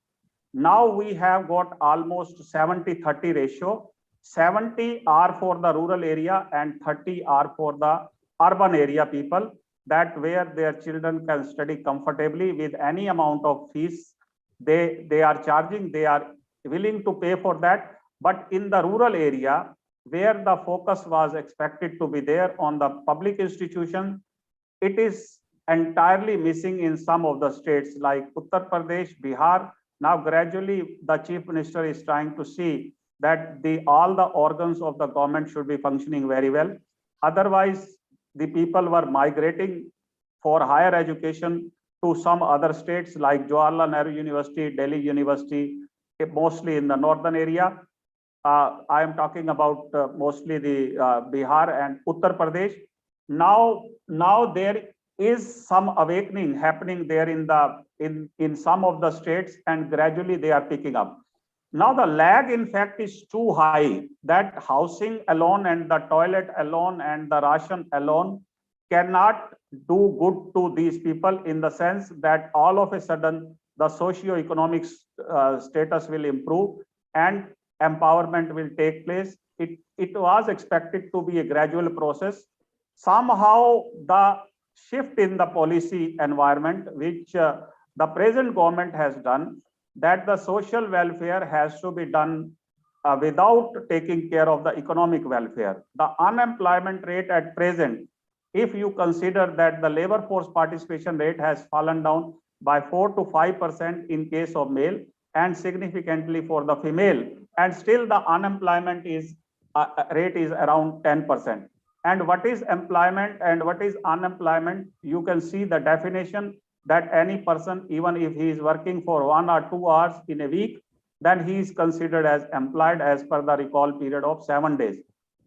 [SPEAKER 4] Now we have got almost 70-30 ratio. 70 are for the rural area and 30 are for the urban area people, that where their children can study comfortably with any amount of fees they are charging, they are willing to pay for that. But in the rural area, where the focus was expected to be there on the public institution, it is entirely missing in some of the states like Uttar Pradesh, Bihar. Now gradually the chief minister is trying to see that all the organs of the government should be functioning very well. Otherwise, the people were migrating for higher education to some other states like Jawaharlal Nehru University, Delhi University, mostly in the northern area. I am talking about mostly the Bihar and Uttar Pradesh. Now there is some awakening happening there in some of the states, and gradually they are picking up. Now the lag in fact is too high, that housing alone and the toilet alone and the ration alone cannot do good to these people, in the sense that all of a sudden the socio-economic status will improve and empowerment will take place. It was expected to be a gradual process. Somehow the shift in the policy environment, which the present government has done, that the social welfare has to be done without taking care of the economic welfare. The unemployment rate at present, if you consider that the labor force participation rate has fallen down by 4 to 5% in case of male and significantly for the female, and still the unemployment is rate is around 10%. And what is employment and what is unemployment? You can see the definition, that any person, even if he is working for 1 or 2 hours in a week, then he is considered as employed as per the recall period of 7 days.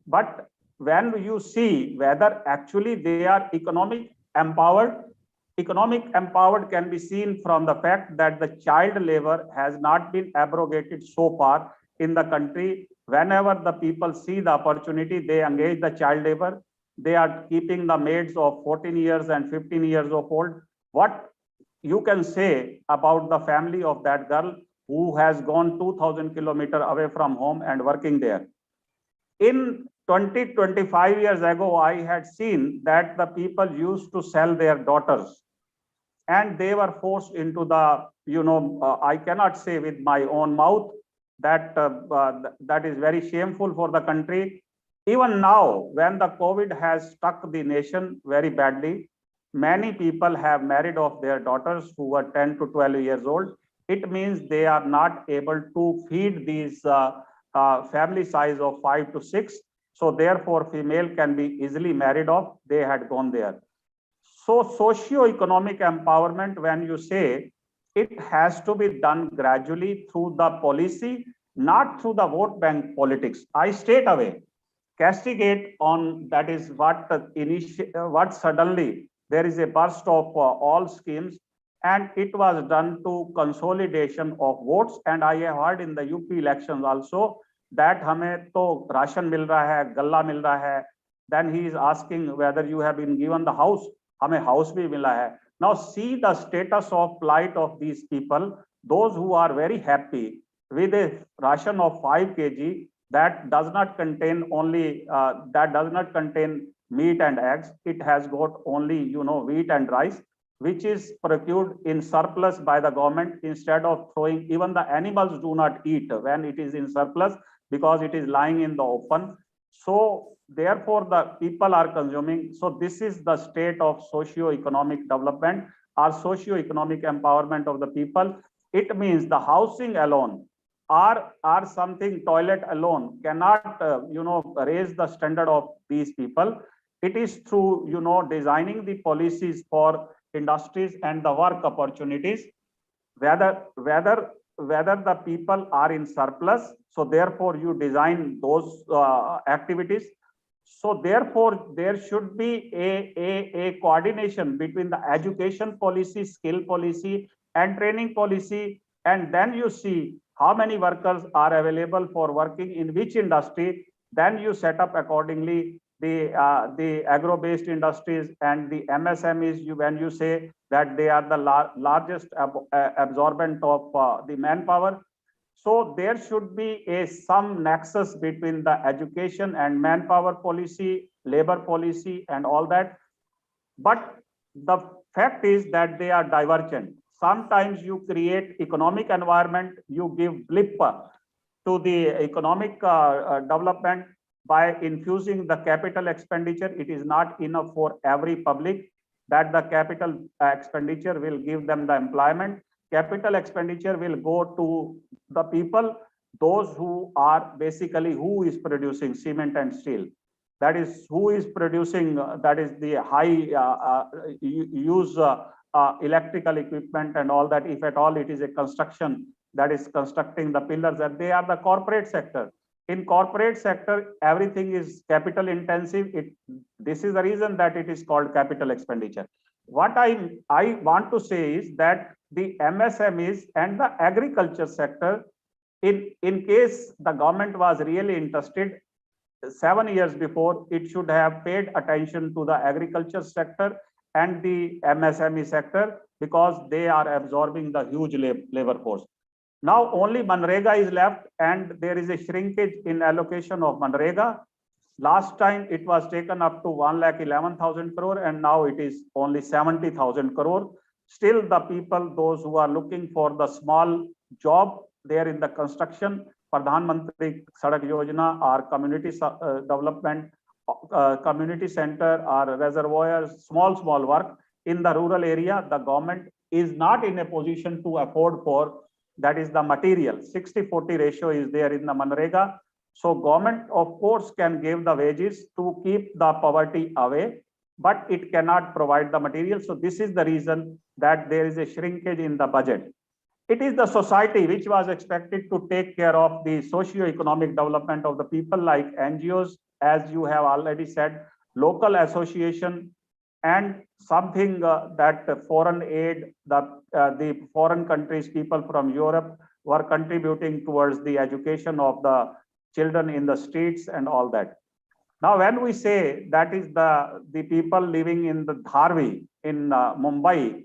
[SPEAKER 4] But when you see whether actually they are economic empowered can be seen from the fact that the child labor has not been abrogated so far in the country. Whenever the people see the opportunity, they engage the child labor. They are keeping the maids of 14 years and 15 years of old. What you can say about the family of that girl who has gone 2000 kilometers away from home and working there? In 25 years ago, I had seen that the people used to sell their daughters and they were forced into the, I cannot say with my own mouth that that is very shameful for the country. Even now, when the COVID has struck the nation very badly, many people have married off their daughters who were 10 to 12 years old. It means they are not able to feed these family size of 5 to 6. So therefore, female can be easily married off. They had gone there. So socio-economic empowerment, when you say, it has to be done gradually through the policy, not through the vote bank politics. I straight away castigate on that is what suddenly there is a burst of all schemes, and it was done to consolidation of votes. And I have heard in the UP elections also that हमें तो ration मिल रहा है, गल्ला मिल रहा है. Then he is asking whether you have been given the house. हमें house भी मिला है. Now see the status of plight of these people. Those who are very happy with a ration of 5 kg that does not contain only meat and eggs. It has got only wheat and rice, which is procured in surplus by the government. Instead of throwing, even the animals do not eat when it is in surplus because it is lying in the open. So therefore the people are consuming. So this is the state of socio-economic development or socio-economic empowerment of the people. It means the housing alone or something, toilet alone cannot raise the standard of these people. It is through designing the policies for industries and the work opportunities, whether the people are in surplus. So therefore you design those activities. So therefore there should be a coordination between the education policy, skill policy and training policy, and then you see how many workers are available for working in which industry. Then you set up accordingly the agro-based industries and the MSMEs. When you say that they are the largest absorbent of the manpower, so there should be some nexus between the education and manpower policy, labor policy, and all that. But the fact is that they are divergent. Sometimes you create economic environment, you give blip to the economic development by infusing the capital expenditure. It is not enough for every public that the capital expenditure will give them the employment. Capital expenditure will go to the people, those who are basically who is producing cement and steel. That is who is producing, that is the high use electrical equipment and all that. If at all it is a construction that is constructing the pillars, and they are the corporate sector. In corporate sector, everything is capital intensive. This is the reason that it is called capital expenditure. What I want to say is that the MSMEs and the agriculture sector, in case the government was really interested, 7 years before, it should have paid attention to the agriculture sector and the MSME sector, because they are absorbing the huge labor force. Now only Manrega is left, and there is a shrinkage in allocation of Manrega. Last time it was taken up to 1,11,000 crore, and now it is only 70,000 crore. Still the people, those who are looking for the small job, they are in the construction, Pradhan Mantri Sadak Yojana or community development, community center or reservoirs, small work in the rural area. The government is not in a position to afford for, that is the material. 60-40 ratio is there in the Manrega. So government of course can give the wages to keep the poverty away, but it cannot provide the material. So this is the reason that there is a shrinkage in the budget. It is the society which was expected to take care of the socio-economic development of the people, like NGOs, as you have already said, local association, and something that foreign aid, the foreign countries, people from Europe were contributing towards the education of the children in the streets and all that. Now, when we say that is the people living in the Dharvi in Mumbai,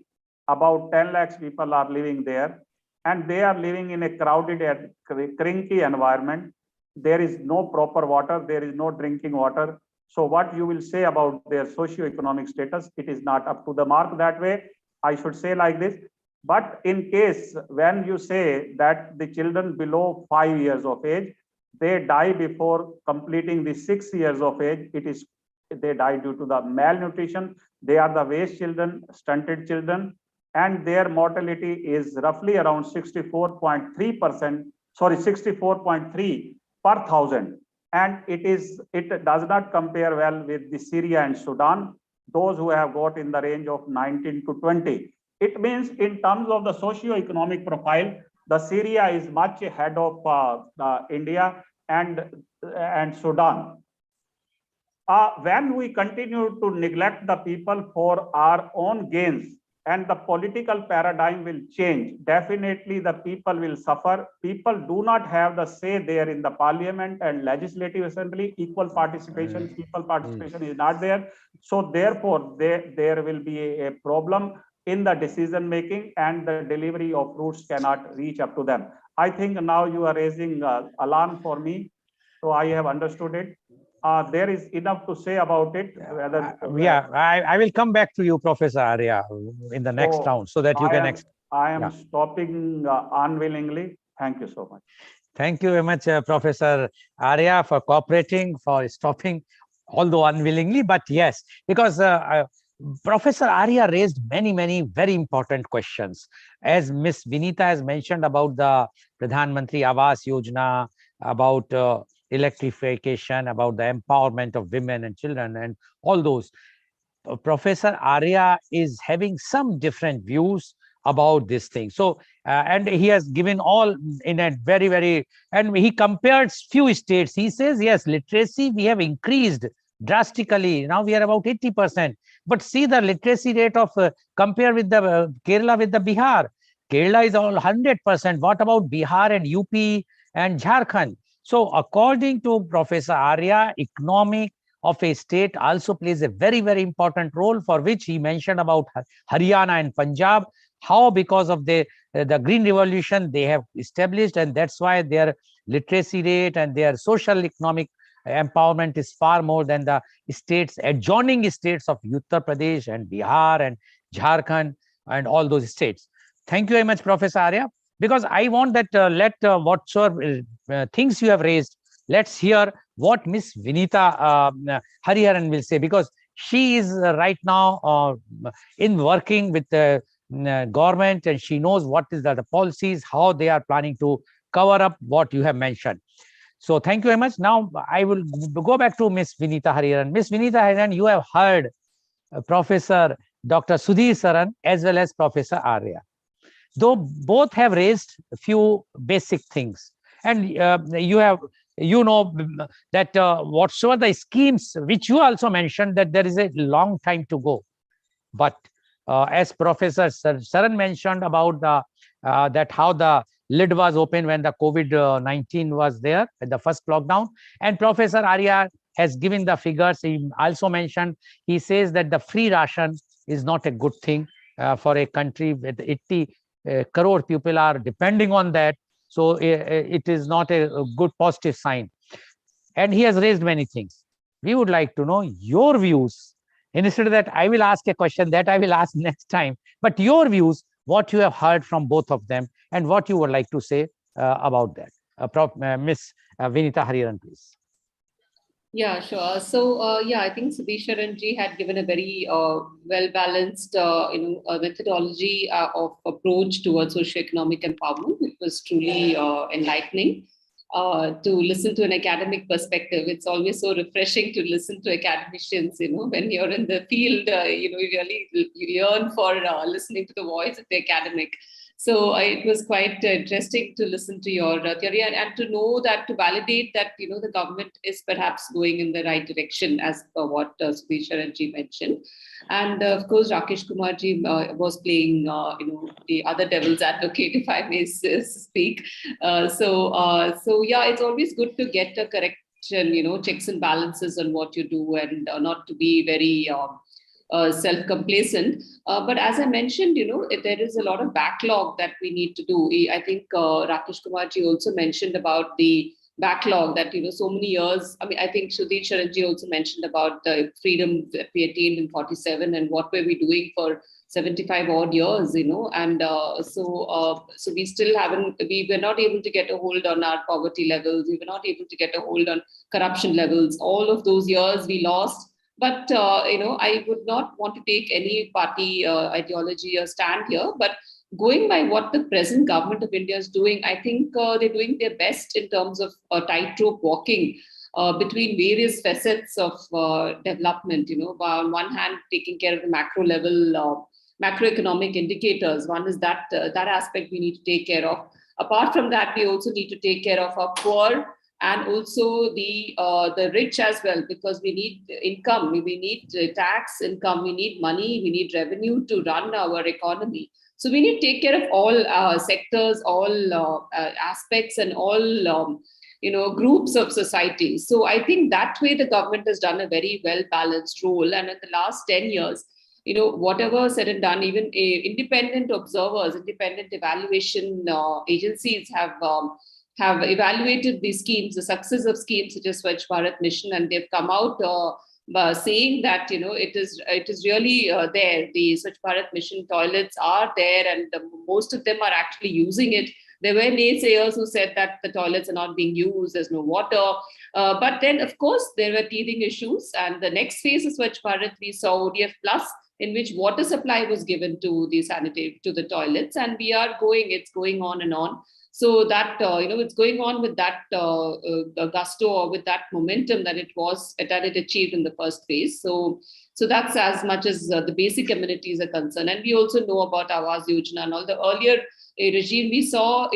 [SPEAKER 4] about 10 lakhs people are living there, and they are living in a crowded and cranky environment. There is no proper water, there is no drinking water. So what you will say about their socio-economic status, it is not up to the mark that way. I should say like this. But in case when you say that the children below 5 years of age, they die before completing the 6 years of age, they die due to the malnutrition. They are the waste children, stunted children, and their mortality is roughly around 64.3%, 64.3 per thousand. and it does not compare well with the Syria and Sudan, those who have got in the range of 19 to 20. It means in terms of the socio-economic profile, the Syria is much ahead of India and Sudan. When we continue to neglect the people for our own gains, and the political paradigm will change, definitely the people will suffer. People do not have the say there in the parliament and legislative assembly. Equal participation, people participation is not there. So therefore, there will be a problem in the decision making, and the delivery of fruits cannot reach up to them. I think now you are raising alarm for me, so I have understood it. There is enough to say about it.
[SPEAKER 1] I will come back to you, Professor Arya, in the next round, so that you can.
[SPEAKER 4] I am stopping unwillingly. Thank you so much.
[SPEAKER 1] Thank you very much, Professor Arya, for cooperating, for stopping, although unwillingly. But yes, because Professor Arya raised many very important questions. As Miss Vinita has mentioned about the Pradhan Mantri Awas Yojana, about electrification, about the empowerment of women and children, and all those. Professor Arya is having some different views about this thing. So, and he has given all in a very, and he compares few states. He says, yes, literacy, we have increased drastically. Now we are about 80%. But see the literacy rate of, compare with the Kerala with the Bihar. Kerala is all 100%. What about Bihar and UP and Jharkhand? So according to Professor Arya, economic of a state also plays a very important role, for which he mentioned about Haryana and Punjab, how because of the Green Revolution they have established, and that's why their literacy rate and their social economic empowerment is far more than the states, adjoining states of Uttar Pradesh and Bihar and Jharkhand and all those states. Thank you very much, Professor Arya, because I want that whatsoever things you have raised, let's hear what Miss Vinita Hariharan will say, because she is right now in working with the government, and she knows what is the policies, how they are planning to cover up what you have mentioned. So thank you very much. Now I will go back to Miss Vinita Hariharan. Miss Vinita Hariharan, you have heard Professor Dr. Sudhir Saran as well as Professor Arya. Though both have raised a few basic things, and you know that whatsoever the schemes which you also mentioned, that there is a long time to go. But as Professor Saran mentioned about the that how the lid was open when the COVID-19 was there at the first lockdown, and Professor Arya has given the figures. He also mentioned, he says that the free ration is not a good thing for a country with 80 crore people are depending on that. So it is not a good positive sign. And he has raised many things. We would like to know your views. Instead of that, I will ask a question that I will ask next time. But your views, what you have heard from both of them, and what you would like to say about that. Miss Vinita Hariharan, please.
[SPEAKER 2] Yeah, sure. So, yeah, I think Sudhir Sharanji had given a very well-balanced, methodology of approach towards socioeconomic empowerment. It was truly enlightening to listen to an academic perspective. It's always so refreshing to listen to academicians. When you're in the field, you really yearn for listening to the voice of the academic. So it was quite interesting to listen to your theory and to know that, to validate that, the government is perhaps going in the right direction, as per what Sudhir Sharanji mentioned. And of course, Rakesh Kumarji was playing, the other devil's advocate, if I may speak. So yeah, it's always good to get a correction, checks and balances on what you do, and not to be very self-complacent. But as I mentioned, there is a lot of backlog that we need to do. I think Rakesh Kumarji also mentioned about the backlog that, so many years. I mean, I think Sudhir Sharanji also mentioned about the freedom that we attained in 47 and what were we doing for 75 odd years, and so we still we were not able to get a hold on our poverty levels. We were not able to get a hold on corruption levels. All of those years we lost. But, I would not want to take any party ideology or stand here, but going by what the present government of India is doing, I think they're doing their best in terms of tightrope walking. between various facets of development. On one hand, taking care of the macro level, macroeconomic indicators. One is that that aspect we need to take care of. Apart from that, we also need to take care of our poor and also the rich as well, because we need income, we need tax income, we need money, we need revenue to run our economy. So we need to take care of all sectors, all aspects, and all groups of society. So I think that way the government has done a very well balanced role. And in the last 10 years, whatever said and done, even independent observers, independent evaluation agencies have evaluated these schemes, the success of schemes such as Swachh Bharat Mission, and they've come out saying that it is really there. The Swachh Bharat Mission toilets are there, and most of them are actually using it. There were naysayers who said that the toilets are not being used, there's no water. But then, of course, there were teething issues. And the next phase of Swachh Bharat, we saw ODF Plus, in which water supply was given to the toilets. And it's going on and on. So that, it's going on with that gusto or with that momentum that it achieved in the first phase. So that's as much as the basic amenities are concerned. And we also know about Awas Yojana and all the earlier regime. We saw,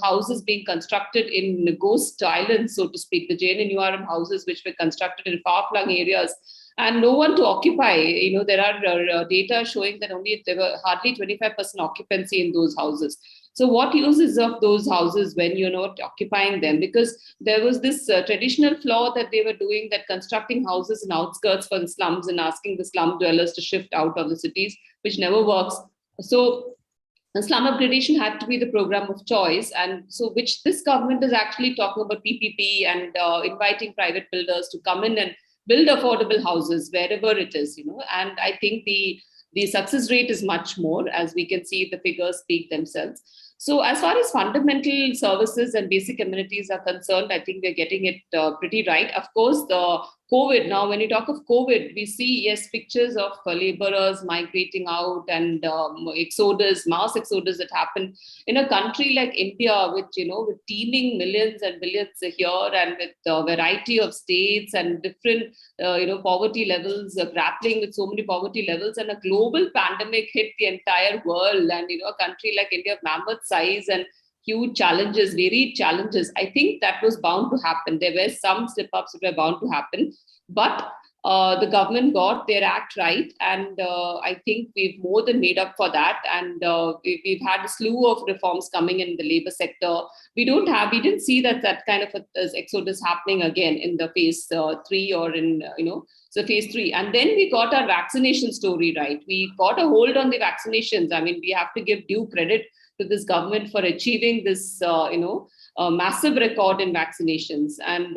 [SPEAKER 2] houses being constructed in ghost islands, so to speak, the JNNURM houses, which were constructed in far-flung areas, and no one to occupy. There are data showing that there were hardly 25% occupancy in those houses. So what use is of those houses when you're not occupying them? Because there was this traditional flaw that they were doing, that constructing houses in outskirts for the slums and asking the slum dwellers to shift out of the cities, which never works. So the slum upgradation had to be the program of choice, and so which this government is actually talking about PPP and inviting private builders to come in and build affordable houses wherever it is, and I think the success rate is much more, as we can see the figures speak themselves. So as far as fundamental services and basic amenities are concerned, I think we're getting it pretty right. Of course, the COVID, now when you talk of COVID, we see, yes, pictures of laborers migrating out and mass exodus that happen in a country like India, with teeming millions and billions here, and with a variety of states and different poverty levels, grappling with so many poverty levels, and a global pandemic hit the entire world, and a country like India of mammoth size and huge challenges, varied challenges. I think that was bound to happen. There were some slip-ups that were bound to happen, but the government got their act right, and I think we've more than made up for that. And we've had a slew of reforms coming in the labor sector. We didn't see that kind of exodus happening again in the phase 3 or in so phase 3. And then we got our vaccination story right. We got a hold on the vaccinations. I mean, we have to give due credit to this government for achieving this, massive record in vaccinations, and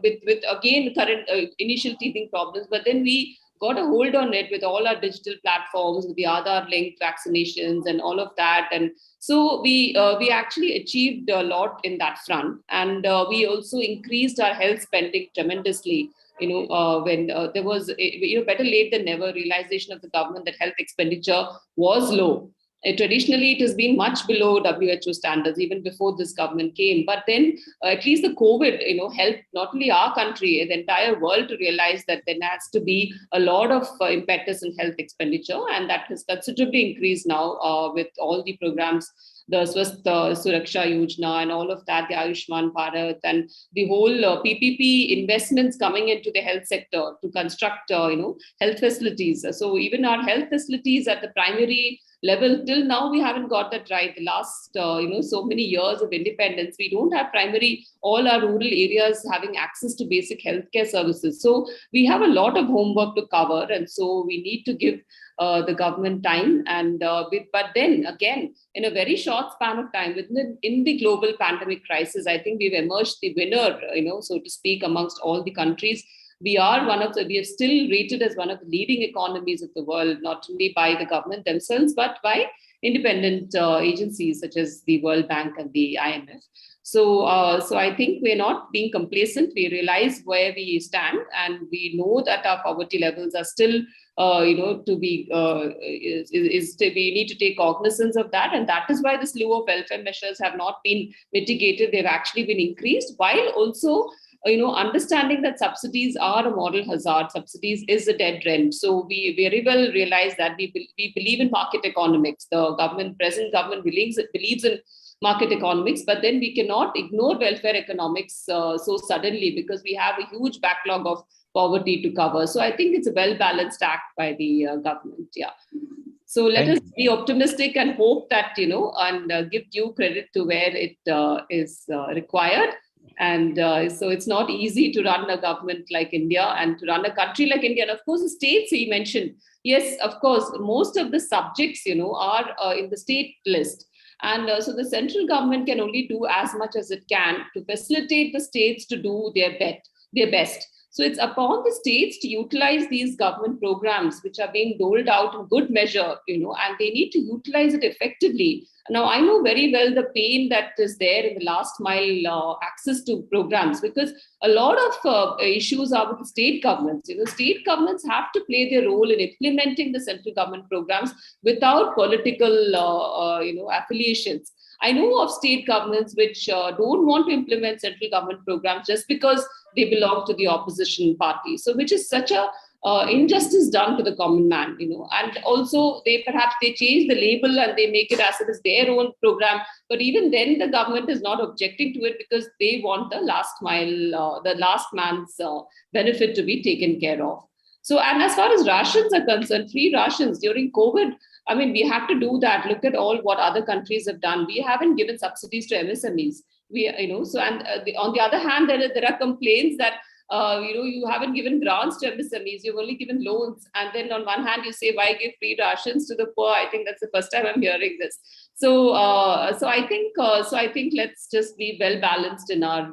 [SPEAKER 2] with again current initial teething problems, but then we got a hold on it with all our digital platforms, with the Aadhaar linked vaccinations and all of that, and so we actually achieved a lot in that front, and we also increased our health spending tremendously. When there was better late than never realization of the government that health expenditure was low. Traditionally, it has been much below WHO standards even before this government came. But then at least the COVID, helped not only our country, the entire world to realize that there has to be a lot of impetus in health expenditure. And that has considerably increased now with all the programs, the Swasth Suraksha Yojana and all of that, the Ayushman Bharat and the whole PPP investments coming into the health sector to construct, health facilities. So even our health facilities at the primary level, till now we haven't got that right. The last so many years of independence, we don't have all our rural areas having access to basic healthcare services. So we have a lot of homework to cover, and so we need to give the government time. And but then again, in a very short span of time, in the global pandemic crisis, I think we've emerged the winner, so to speak, amongst all the countries. We are still rated as one of the leading economies of the world, not only by the government themselves, but by independent agencies such as the World Bank and the IMF. So I think we're not being complacent. We realize where we stand, and we know that our poverty levels are still, we need to take cognizance of that. And that is why the slew of welfare measures have not been mitigated. They've actually been increased, while also understanding that subsidies are a moral hazard, subsidies is a dead rent. So we very well realize that we believe in market economics. The present government believes in market economics, but then we cannot ignore welfare economics so suddenly, because we have a huge backlog of poverty to cover. So I think it's a well-balanced act by the government. Yeah. So let us be optimistic and hope that, and give due credit to where it is required. And so it's not easy to run a government like India and to run a country like India. And of course, the states he mentioned, yes, of course, most of the subjects, are in the state list. And so the central government can only do as much as it can to facilitate the states to do their best. So it's upon the states to utilize these government programs which are being doled out in good measure, and they need to utilize it effectively. Now, I know very well the pain that is there in the last mile access to programs, because a lot of issues are with the state governments. State governments have to play their role in implementing the central government programs without political, affiliations. I know of state governments which don't want to implement central government programs just because they belong to the opposition party. So, which is such a injustice done to the common man, and also they change the label and they make it as it is their own program. But even then, the government is not objecting to it because they want the last mile, the last man's benefit to be taken care of. So, and as far as rations are concerned, free rations during COVID, I mean, we have to do that. Look at all what other countries have done. We haven't given subsidies to MSMEs. So, and on the other hand, there are complaints that, you haven't given grants to MSMEs, you've only given loans. And then on one hand, you say, why give free rations to the poor? I think that's the first time I'm hearing this. So, I think let's just be well balanced in our,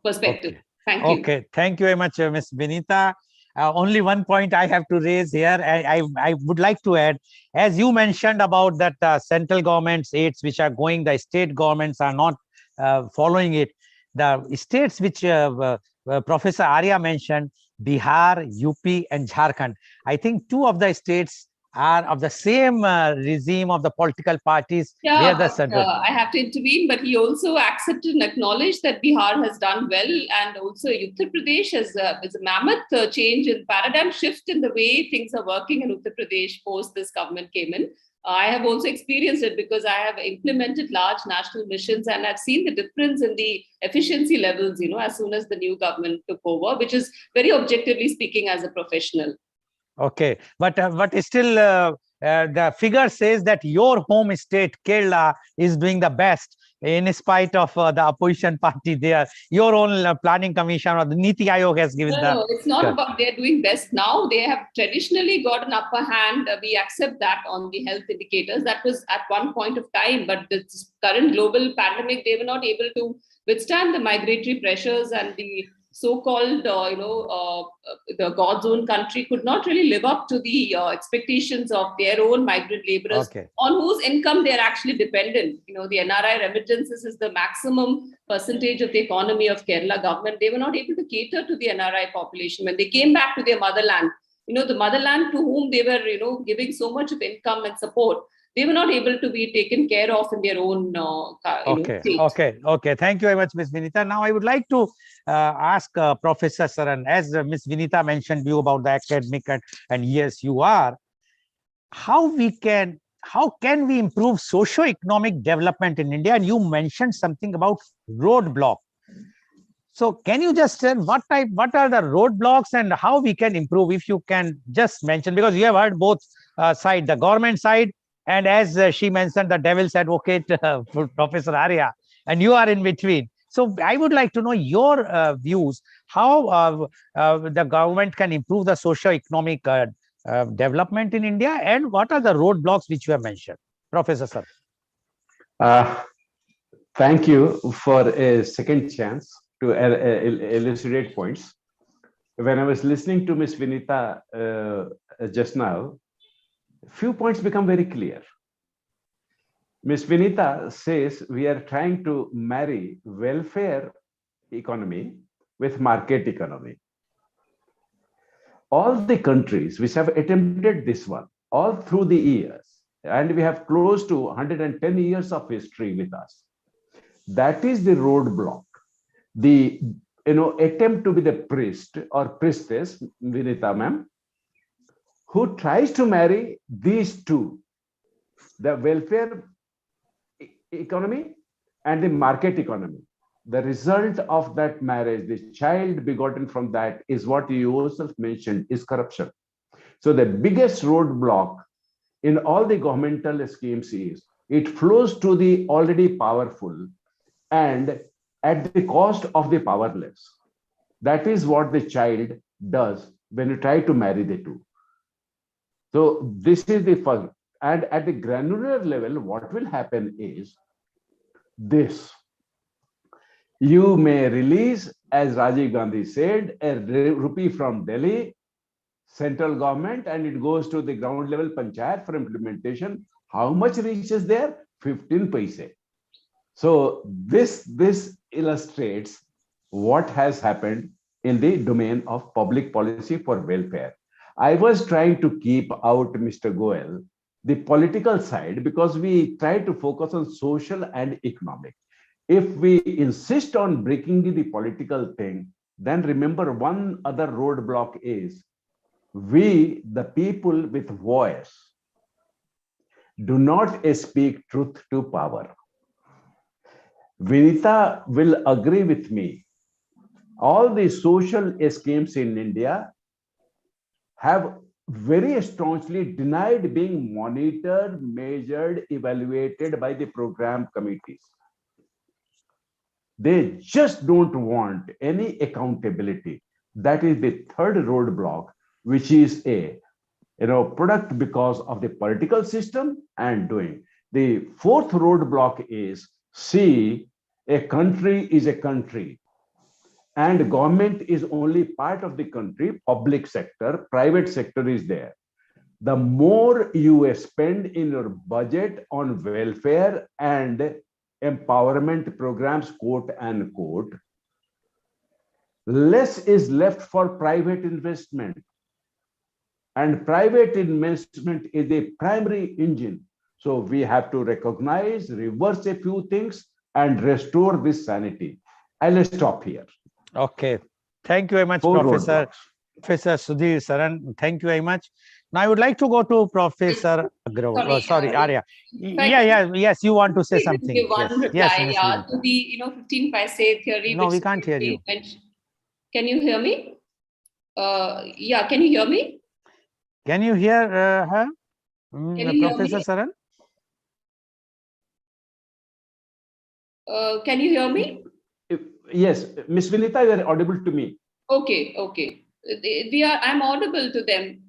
[SPEAKER 2] perspective.
[SPEAKER 1] Okay.
[SPEAKER 2] Thank you.
[SPEAKER 1] Okay, thank you very much, Ms. Vinita. Only one point I have to raise here. I would like to add, as you mentioned about that central government aids which are going, the state governments are not following it. The states which Professor Arya mentioned, Bihar, UP, and Jharkhand. I think two of the states are of the same regime of the political parties.
[SPEAKER 2] Yeah,
[SPEAKER 1] where the central.
[SPEAKER 2] I have to intervene, but he also accepted and acknowledged that Bihar has done well, and also Uttar Pradesh is a mammoth change in paradigm shift in the way things are working in Uttar Pradesh post this government came in. I have also experienced it because I have implemented large national missions, and I've seen the difference in the efficiency levels, as soon as the new government took over, which is very objectively speaking as a professional.
[SPEAKER 1] Okay, but still the figure says that your home state, Kerala, is doing the best in spite of the opposition party there. Your own planning commission or the Niti Aayog has given
[SPEAKER 2] No, it's not about they're doing best now. They have traditionally got an upper hand. We accept that on the health indicators. That was at one point of time, but this current global pandemic, they were not able to withstand the migratory pressures, and the so-called, the God's own country could not really live up to the expectations of their own migrant laborers, on whose income they're actually dependent. The NRI remittances is the maximum percentage of the economy of Kerala government. They were not able to cater to the NRI population when they came back to their motherland. The motherland to whom they were, giving so much of income and support, they were not able to be taken care of in their own state.
[SPEAKER 1] Okay. Thank you very much, Ms. Vinita. Now I would like to ask Professor Saran, as Ms. Vinita mentioned you about the academic and yes, you are. How can we improve socio-economic development in India? And you mentioned something about roadblock. So can you just tell what are the roadblocks and how we can improve? If you can just mention, because you have heard both sides, the government side, and as she mentioned, the devil's advocate, Professor Arya, and you are in between. So I would like to know your views, how the government can improve the socio-economic development in India, and what are the roadblocks which you have mentioned, Professor Sir?
[SPEAKER 3] Thank you for a second chance to elucidate points. When I was listening to Ms. Vinita just now, few points become very clear. Ms. Vinita says we are trying to marry welfare economy with market economy. All the countries which have attempted this one all through the years, and we have close to 110 years of history with us, that is the roadblock. The attempt to be the priest or priestess, Vinita ma'am, who tries to marry these two, the welfare economy and the market economy. The result of that marriage, the child begotten from that, is what you yourself mentioned, is corruption. So the biggest roadblock in all the governmental schemes is it flows to the already powerful and at the cost of the powerless. That is what the child does when you try to marry the two. So this is the first. And at the granular level, what will happen is this. You may release, as Rajiv Gandhi said, a rupee from Delhi, central government, and it goes to the ground level panchayat for implementation. How much reaches there? 15 paise. So this illustrates what has happened in the domain of public policy for welfare. I was trying to keep out, Mr. Goel, the political side because we try to focus on social and economic. If we insist on breaking the political thing, then remember one other roadblock is we, the people with voice, do not speak truth to power. Vinita will agree with me. All the social schemes in India have very staunchly denied being monitored, measured, evaluated by the program committees. They just don't want any accountability. That is the third roadblock, which is a product because of the political system and doing. The fourth roadblock is see, a country is a country and government is only part of the country, public sector, private sector is there. The more you spend in your budget on welfare and empowerment programs, quote unquote, less is left for private investment. And private investment is the primary engine. So we have to recognize, reverse a few things, and restore this sanity. I'll stop here.
[SPEAKER 1] Okay. Thank you very much,
[SPEAKER 3] Four
[SPEAKER 1] Professor Sudhir Saran. Thank you very much. Now I would like to go to Professor
[SPEAKER 2] Sorry,
[SPEAKER 1] Arya. Yes, you want to say something.
[SPEAKER 2] Give one reply
[SPEAKER 1] Yes, Ms.
[SPEAKER 2] to the 15 paise theory.
[SPEAKER 1] No, we can't hear you.
[SPEAKER 2] Can you hear me? Yeah, can you hear me?
[SPEAKER 1] Can you hear her,
[SPEAKER 2] Can you hear
[SPEAKER 1] Professor
[SPEAKER 2] me?
[SPEAKER 1] Saran?
[SPEAKER 2] Can you hear me?
[SPEAKER 3] Yes, Ms. Vinita, you are audible to me.
[SPEAKER 2] Okay. I'm audible to them.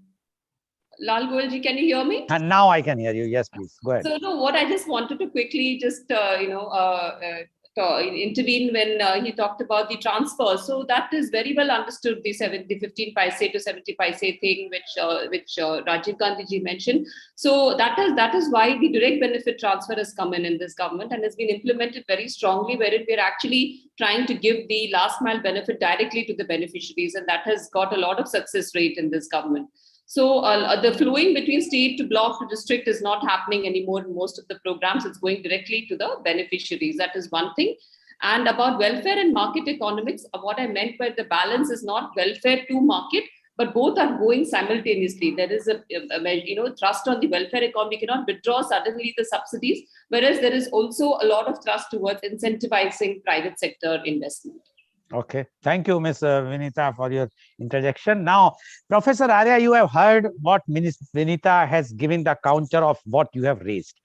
[SPEAKER 2] Lal Goel ji, can you hear me?
[SPEAKER 1] And now I can hear you. Yes, please. Go ahead.
[SPEAKER 2] So, no, what I just wanted to quickly just, intervene when he talked about the transfer. So that is very well understood, the 15 paise to 70 paise thing, which Rajiv Gandhi ji mentioned. So that is why the direct benefit transfer has come in this government and has been implemented very strongly, wherein we're actually trying to give the last mile benefit directly to the beneficiaries. And that has got a lot of success rate in this government. So the flowing between state to block to district is not happening anymore in most of the programs. It's going directly to the beneficiaries. That is one thing. And about welfare and market economics, what I meant by the balance is not welfare to market, but both are going simultaneously. There is a thrust on the welfare economy. You cannot withdraw suddenly the subsidies, whereas there is also a lot of thrust towards incentivizing private sector investment.
[SPEAKER 1] Okay. Thank you, Ms. Vinita, for your interjection. Now, Professor Arya, you have heard what Ms. Vinita has given the counter of what you have raised.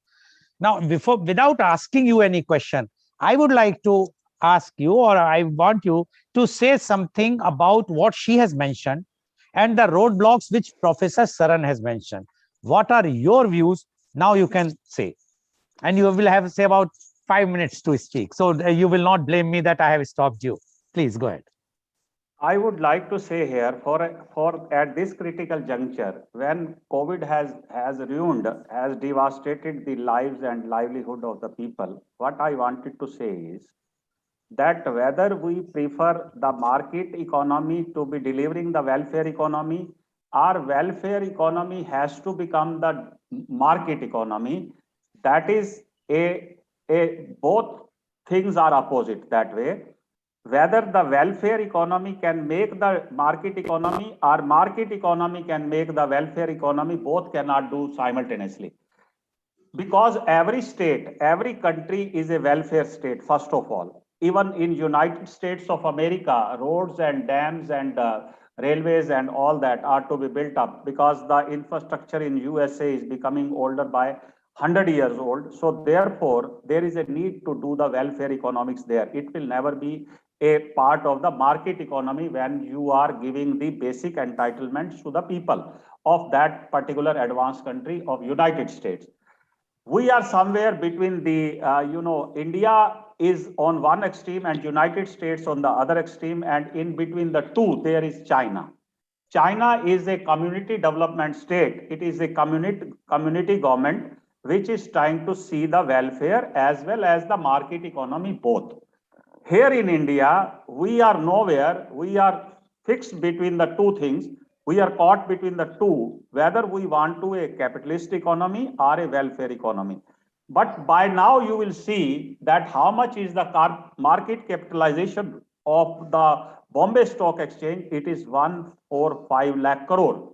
[SPEAKER 1] Now, without asking you any question, I would like to ask you, or I want you to say something about what she has mentioned and the roadblocks which Professor Saran has mentioned. What are your views? Now you can say. And you will have, say, about 5 minutes to speak. So you will not blame me that I have stopped you. Please go ahead.
[SPEAKER 4] I would like to say here, for at this critical juncture, when COVID has ruined, has devastated the lives and livelihood of the people, what I wanted to say is that whether we prefer the market economy to be delivering the welfare economy, or welfare economy has to become the market economy, that is both things are opposite that way. whether the welfare economy can make the market economy or market economy can make the welfare economy, both cannot do simultaneously. Because every state, every country is a welfare state, first of all. Even in United States of America, roads and dams and railways and all that are to be built up because the infrastructure in USA is becoming older by 100 years old. So therefore, there is a need to do the welfare economics there. It will never be a part of the market economy when you are giving the basic entitlements to the people of that particular advanced country of United States. We are somewhere between the, India is on one extreme and United States on the other extreme, and in between the two, there is China. China is a community development state. It is a community government which is trying to see the welfare as well as the market economy both. Here in India, we are nowhere. We are fixed between the two things. We are caught between the two, whether we want to a capitalist economy or a welfare economy. But by now you will see that how much is the market capitalization of the Bombay Stock Exchange? It is 145 lakh crore.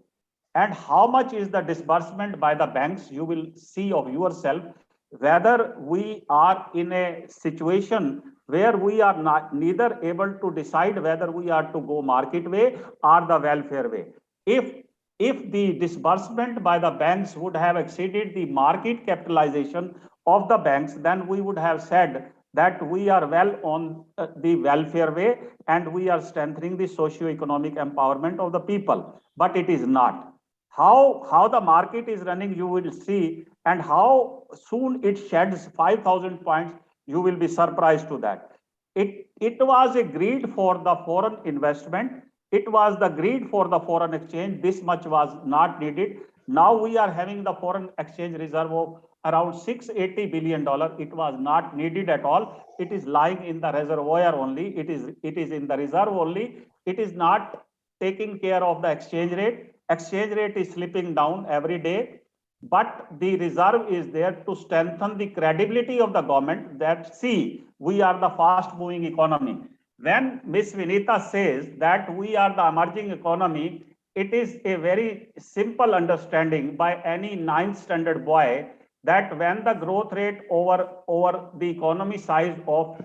[SPEAKER 4] And how much is the disbursement by the banks? You will see of yourself whether we are in a situation where we are not neither able to decide whether we are to go market way or the welfare way. If the disbursement by the banks would have exceeded the market capitalization of the banks, then we would have said that we are well on the welfare way and we are strengthening the socio-economic empowerment of the people. But it is not. How the market is running, you will see, and how soon it sheds 5,000 points, you will be surprised to that. It was a greed for the foreign investment. It was the greed for the foreign exchange. This much was not needed. Now we are having the foreign exchange reserve of around $680 billion. It was not needed at all. It is lying in the reservoir only. It is in the reserve only. It is not taking care of the exchange rate. Exchange rate is slipping down every day, but the reserve is there to strengthen the credibility of the government that, see, we are the fast moving economy. When Ms. Vinita says that we are the emerging economy, it is a very simple understanding by any 9th standard boy that when the growth rate over the economy size of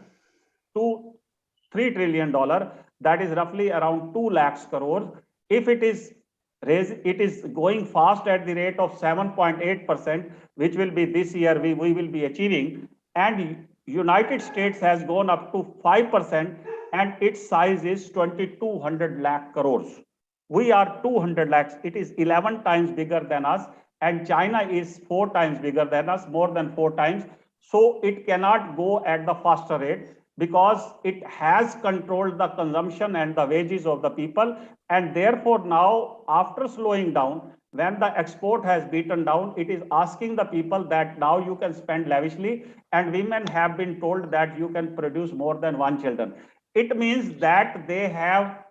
[SPEAKER 4] $3 trillion, that is roughly around 2 lakhs crores, if it is going fast at the rate of 7.8%, which will be this year we will be achieving, and United States has gone up to 5% and its size is 2,200 lakh crores. We are 200 lakhs. It is 11 times bigger than us, and China is 4 times bigger than us, more than 4 times. So it cannot go at the faster rate because it has controlled the consumption and the wages of the people. And therefore now, after slowing down, when the export has beaten down, it is asking the people that now you can spend lavishly, and women have been told that you can produce more than 1 children. It means that they have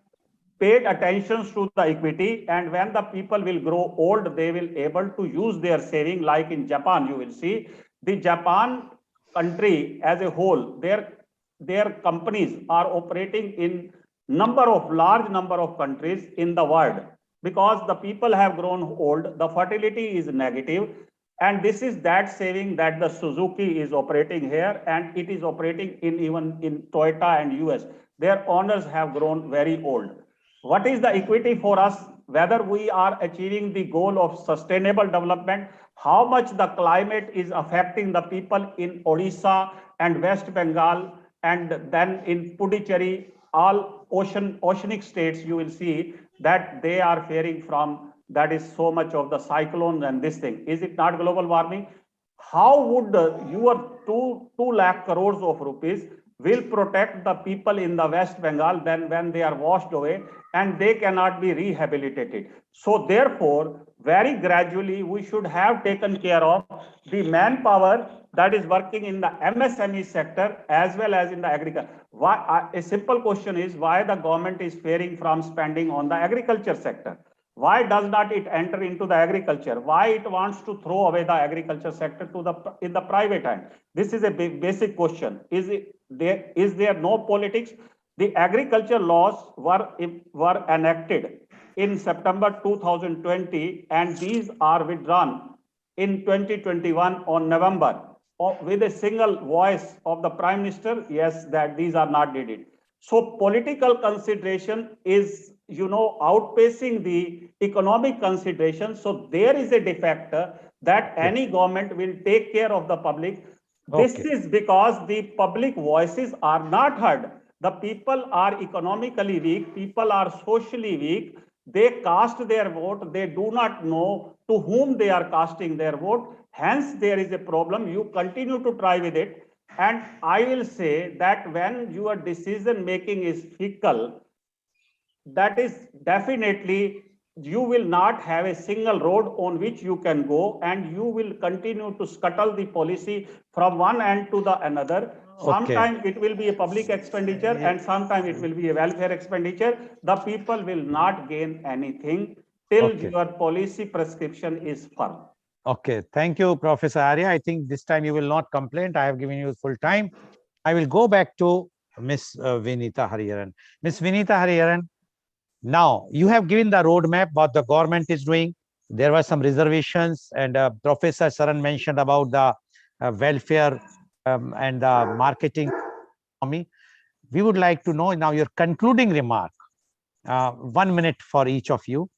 [SPEAKER 4] paid attention to the equity, and when the people will grow old, they will able to use their saving. Like in Japan, you will see the Japan country as a whole, their companies are operating in large number of countries in the world because the people have grown old, the fertility is negative, and this is that saving that the Suzuki is operating here, and it is operating even in Toyota and US. Their owners have grown very old. What is the equity for us? Whether we are achieving the goal of sustainable development, how much the climate is affecting the people in Odisha and West Bengal, and then in Puducherry, all oceanic states, you will see that they are faring from that is so much of the cyclones and this thing. Is it not global warming? How would your 2 lakh crores of rupees will protect the people in the West Bengal then when they are washed away and they cannot be rehabilitated? So therefore, very gradually, we should have taken care of the manpower that is working in the MSME sector as well as in the agriculture. A simple question is why the government is faring from spending on the agriculture sector? Why does not it enter into the agriculture? Why it wants to throw away the agriculture sector in the private hand? This is a basic question. Is there no politics? The agriculture laws were enacted in September 2020, and these are withdrawn in 2021 on November with a single voice of the Prime Minister, yes, that these are not needed. So political consideration is, outpacing the economic consideration. So there is a defect that any government will take care of the public. This is because the public voices are not heard. The people are economically weak, people are socially weak. They cast their vote, they do not know to whom they are casting their vote. Hence, there is a problem. You continue to try with it. And I will say that when your decision making is fickle, that is definitely you will not have a single road on which you can go, and you will continue to scuttle the policy from one end to the another. Sometimes it will be a public expenditure and sometimes it will be a welfare expenditure. The people will not gain anything till your policy prescription is firm.
[SPEAKER 1] Okay, thank you, Professor Arya. I think this time you will not complain. I have given you full time. I will go back to Ms. Vinita Hariharan. Ms. Vinita Hariharan, now you have given the roadmap what the government is doing. There were some reservations, and Professor Saran mentioned about the welfare and the marketing economy. We would like to know now your concluding remark. 1 minute for each of you.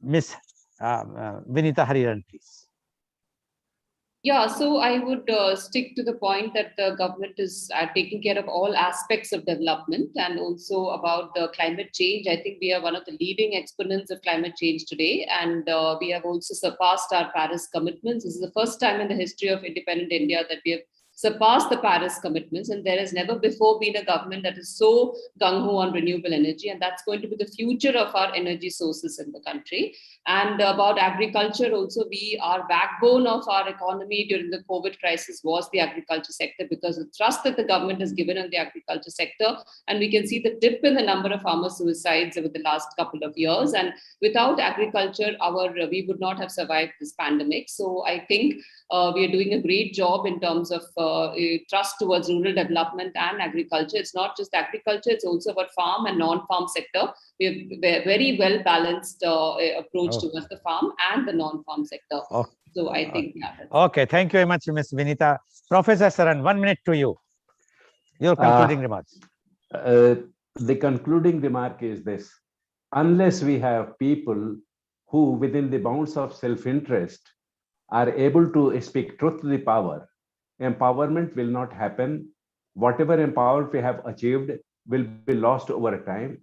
[SPEAKER 1] Ms. Vinita Hariharan, please.
[SPEAKER 2] Yeah, so I would stick to the point that the government is taking care of all aspects of development and also about the climate change. I think we are one of the leading exponents of climate change today, and we have also surpassed our Paris commitments. This is the first time in the history of independent India that we have surpassed the Paris commitments, and there has never before been a government that is so gung-ho on renewable energy, and that's going to be the future of our energy sources in the country. And about agriculture also, our backbone of our economy during the COVID crisis was the agriculture sector, because the thrust that the government has given on the agriculture sector, and we can see the dip in the number of farmer suicides over the last couple of years. And without agriculture, we would not have survived this pandemic. So I think we are doing a great job in terms of trust towards rural development and agriculture. It's not just agriculture, it's also about farm and non-farm sector. We have a very well balanced approach towards the farm and the non-farm sector. So I think,
[SPEAKER 1] okay, thank you very much, Ms. Vinita. Professor Saran, 1 minute to you. Your concluding remarks.
[SPEAKER 3] The concluding remark is this: unless we have people who, within the bounds of self-interest, are able to speak truth to the power, empowerment will not happen. Whatever empowerment we have achieved will be lost over time.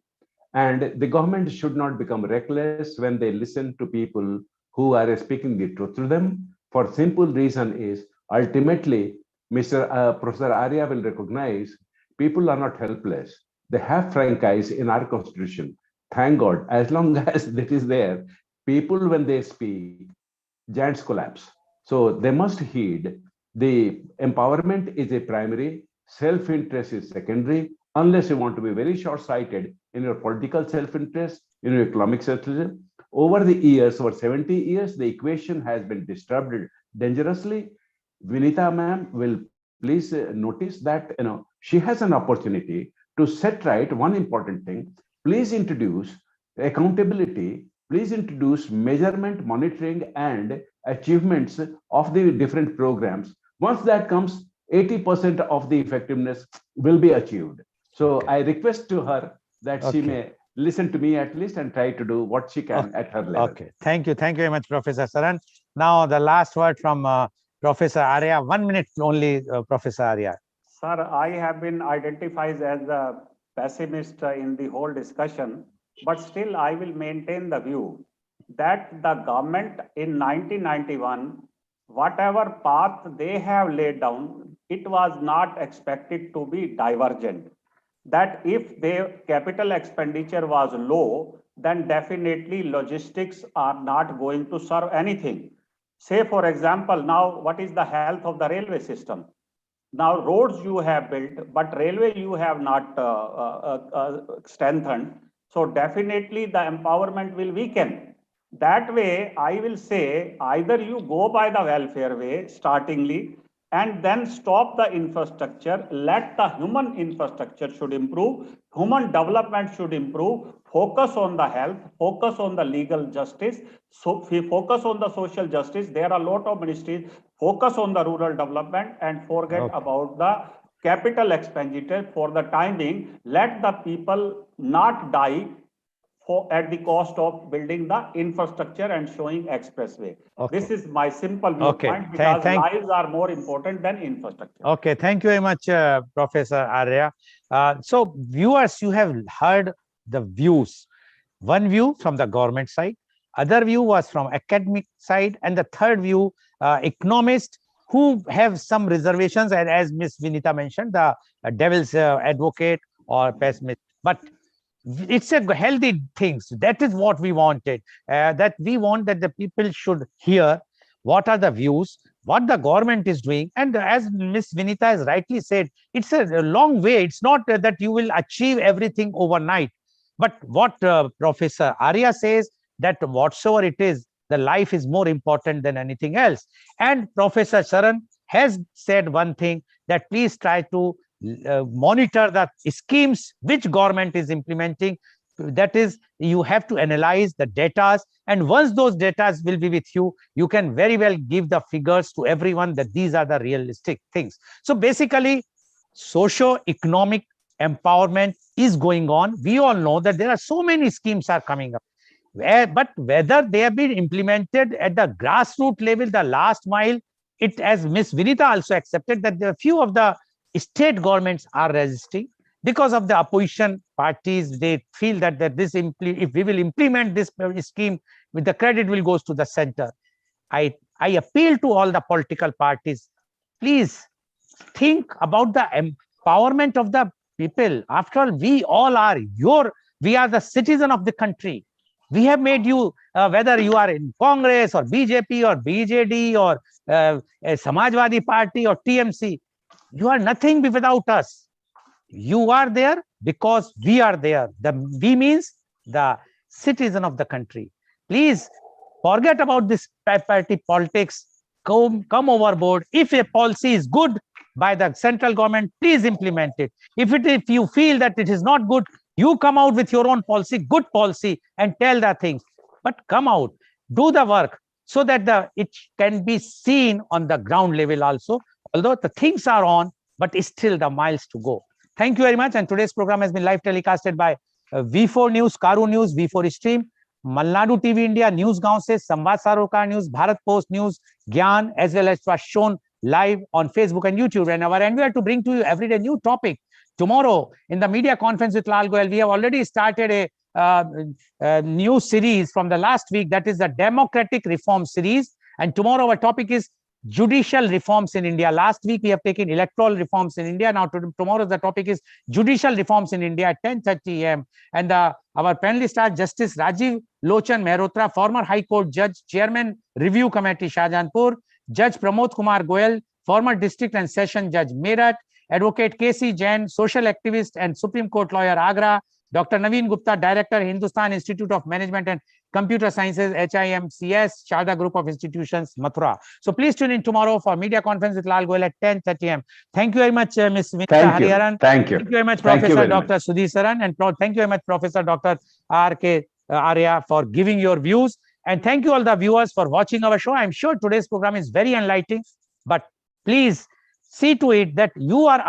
[SPEAKER 3] And the government should not become reckless when they listen to people who are speaking the truth to them. For simple reason is, ultimately, Professor Arya will recognize people are not helpless. They have franchise in our constitution. Thank God, as long as that is there, people, when they speak, giants collapse. So they must heed. The empowerment is a primary, self-interest is secondary, unless you want to be very short-sighted in your political self-interest, in your economic self-interest. Over the years, over 70 years, the equation has been disturbed dangerously. Vinita ma'am will please notice that she has an opportunity to set right one important thing. Please introduce accountability. Please introduce measurement, monitoring, and achievements of the different programs. Once that comes, 80% of the effectiveness will be achieved. So I request to her that she may listen to me at least and try to do what she can at her level.
[SPEAKER 1] Okay, thank you very much, Professor Saran. Now the last word from Professor Arya. 1 minute only, Professor Arya.
[SPEAKER 4] Sir, I have been identified as a pessimist in the whole discussion, but still I will maintain the view that the government in 1991, whatever path they have laid down, it was not expected to be divergent. That if their capital expenditure was low, then definitely logistics are not going to serve anything. Say, for example, now what is the health of the railway system? Now, roads you have built, but railway you have not strengthened. So definitely the empowerment will weaken. That way, I will say either you go by the welfare way startingly, and then stop the infrastructure. Let the human infrastructure should improve. Human development should improve. Focus on the health, focus on the legal justice. So we focus on the social justice. There are a lot of ministries. Focus on the rural development and forget about the capital expenditure for the time being. Let the people not die at the cost of building the infrastructure and showing expressway. This is my simple viewpoint, because lives are more important than infrastructure.
[SPEAKER 1] Okay, thank you very much, Professor Arya. So viewers, you have heard the views. One view from the government side, other view was from academic side, and the third view, economists who have some reservations, and as Ms. Vinita mentioned, the devil's advocate or pessimist. But it's a healthy thing. So that is what we wanted. That we want that the people should hear what are the views, what the government is doing. And as Ms. Vinita has rightly said, it's a long way. It's not that you will achieve everything overnight. But what Professor Arya says, that whatsoever it is, the life is more important than anything else. And Professor Sharan has said one thing, that please try to monitor the schemes which government is implementing. That is, you have to analyze the data, and once those data will be with you, you can very well give the figures to everyone that these are the realistic things. So basically, socio-economic empowerment is going on. We all know that there are so many schemes are coming up, but whether they have been implemented at the grassroots level, the last mile, it, as Ms. Vinita also accepted, that there are few of the state governments are resisting because of the opposition parties. They feel that if we will implement this scheme, with the credit will goes to the center. I appeal to all the political parties, please think about the empowerment of the people. After all, we all are we are the citizen of the country. We have made you, whether you are in Congress or BJP or BJD or a Samajwadi Party or TMC, you are nothing without us. You are there because we are there. The we means the citizen of the country. Please forget about this party politics. Come overboard. If a policy is good by the central government, please implement it. If you feel that it is not good, you come out with your own policy, good policy, and tell the things. But come out, do the work, so that it can be seen on the ground level also. Although the things are on, but still the miles to go. Thank you very much. And today's program has been live telecasted by V4 News, Karu News, V4 Stream, Malnadu TV India, News Gaon se, Samvad Sarocar News, Bharat Post News, Gyan, as well as was shown live on Facebook and YouTube. And our endeavor to bring to you every day new topic. Tomorrow, in the media conference with Lal Goel, we have already started a new series from the last week. That is the Democratic Reform series. And tomorrow our topic is judicial reforms in India. Last week we have taken electoral reforms in India. Now tomorrow the topic is judicial reforms in India at 10:30 a.m. And our panelists are Justice Rajiv Lochan Mehrotra, former High Court Judge, Chairman Review Committee Shahjahanpur, Judge Pramod Kumar Goel, former District and Session Judge Meerut, Advocate K.C. Jain, social activist and Supreme Court lawyer Agra, Dr. Naveen Gupta, Director, Hindustan Institute of Management and Computer Sciences, HIMCS, Sharda Group of Institutions, Mathura. So please tune in tomorrow for media conference with Lal Goel at 10:30 a.m. Thank you very much, Ms. Vinita Hariharan.
[SPEAKER 3] Thank you.
[SPEAKER 1] Thank you very much, Professor Dr. Sudhir Saran, and thank you very much, Professor Dr. R.K. Arya, for giving your views. And thank you all the viewers for watching our show. I'm sure today's program is very enlightening, but please see to it that we are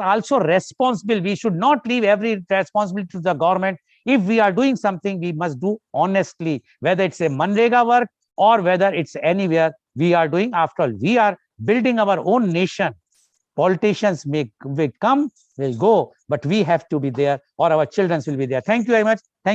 [SPEAKER 1] also responsible. We should not leave every responsibility to the government. If we are doing something, we must do honestly, whether it's a Manrega work or whether it's anywhere we are doing. After all, we are building our own nation. Politicians will come, will go, but we have to be there, or our children will be there. Thank you very much. Thank